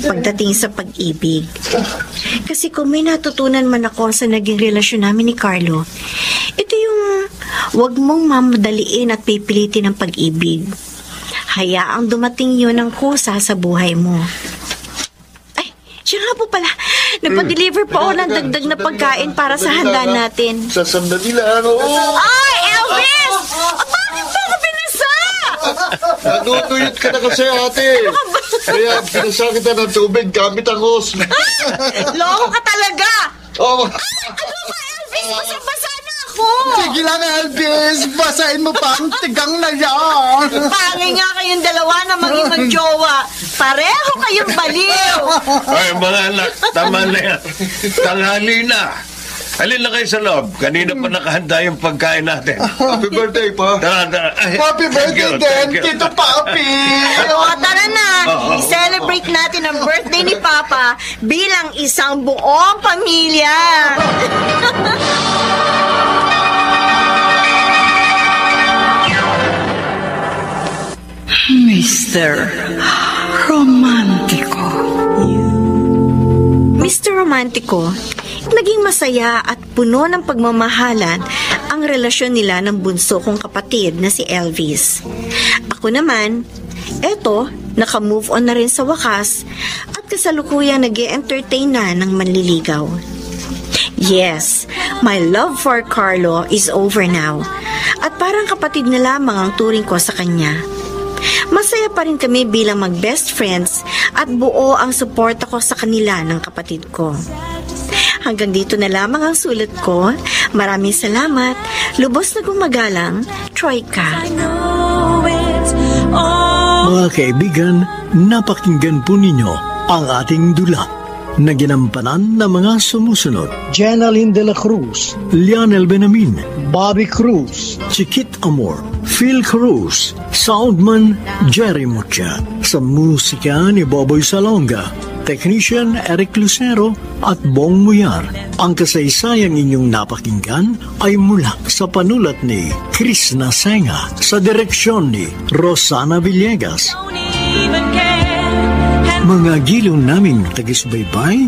pagdating sa pag-ibig. Kasi kung may natutunan man ako sa naging relasyon namin ni Carlo, ito yung wag mong mamadaliin at pipilitin ang pag-ibig. Hayaang dumating yun ang kusa sa buhay mo. Siya nga po pala, nagpa-deliver po ako ng dagdag na pagkain para sa handa natin. Sa sandali lang, Ay, Elvis! Bakit ba ako pinasa? Natutuyot ka na kasi, ate. Kaya pinasa kita ng tubig gamit ang hose. Loko ka talaga! Oh. Ano ka, Elvis? Basa-basa na ako! Sige lang, Elvis. Basahin mo pa ang tigang na yan. Pangay nga kayong dalawa na maging magjowa. Pareho kayong baliw. Ay, mga anak, tama na yan. Tanghali na. Halin na kayo sa loob. Kanina pa nakahanda yung pagkain natin. Happy birthday, pa. Tara. Ay, Happy birthday din, Tito Papi. Tara na. I-celebrate natin ang birthday ni Papa bilang isang buong pamilya. Mr. Romantico. Mr. Romantico, naging masaya at puno ng pagmamahalan ang relasyon nila ng bunso kong kapatid na si Elvis. Ako naman, eto, naka-move on na rin sa wakas at kasalukuyang nag-e-entertain na ng manliligaw. Yes, my love for Carlo is over now at parang kapatid na lamang ang turing ko sa kanya. Masaya pa rin kami bilang mag-best friends at buo ang suporta ko sa kanila ng kapatid ko. Hanggang dito na lamang ang sulat ko. Maraming salamat. Lubos na gumagalang, Troika. Mga kaibigan, napakinggan po ninyo ang ating dula na ginampanan ng mga sumusunod: Jenaline de la Cruz, Lionel Benamin, Bobby Cruz, Chiquit Amor, Phil Cruz, Soundman Jerry Mucha, sa musika ni Boboy Salonga, Technician Eric Lucero at Bong Muyar. Ang kasaysayang inyong napakinggan ay mula sa panulat ni Chris Nasenga, sa direksyon ni Rosana Villegas. Mga giliw naming tagisbaybay,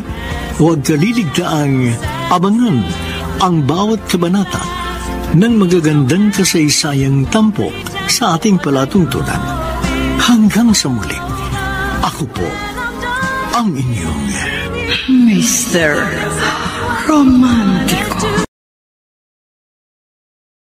huwag kaliligtaang abangan ang bawat kabanata ng magagandang kasaysayang tampok sa ating palatuntunan. Hanggang sa muli, ako po ang inyong Mr. Romantico.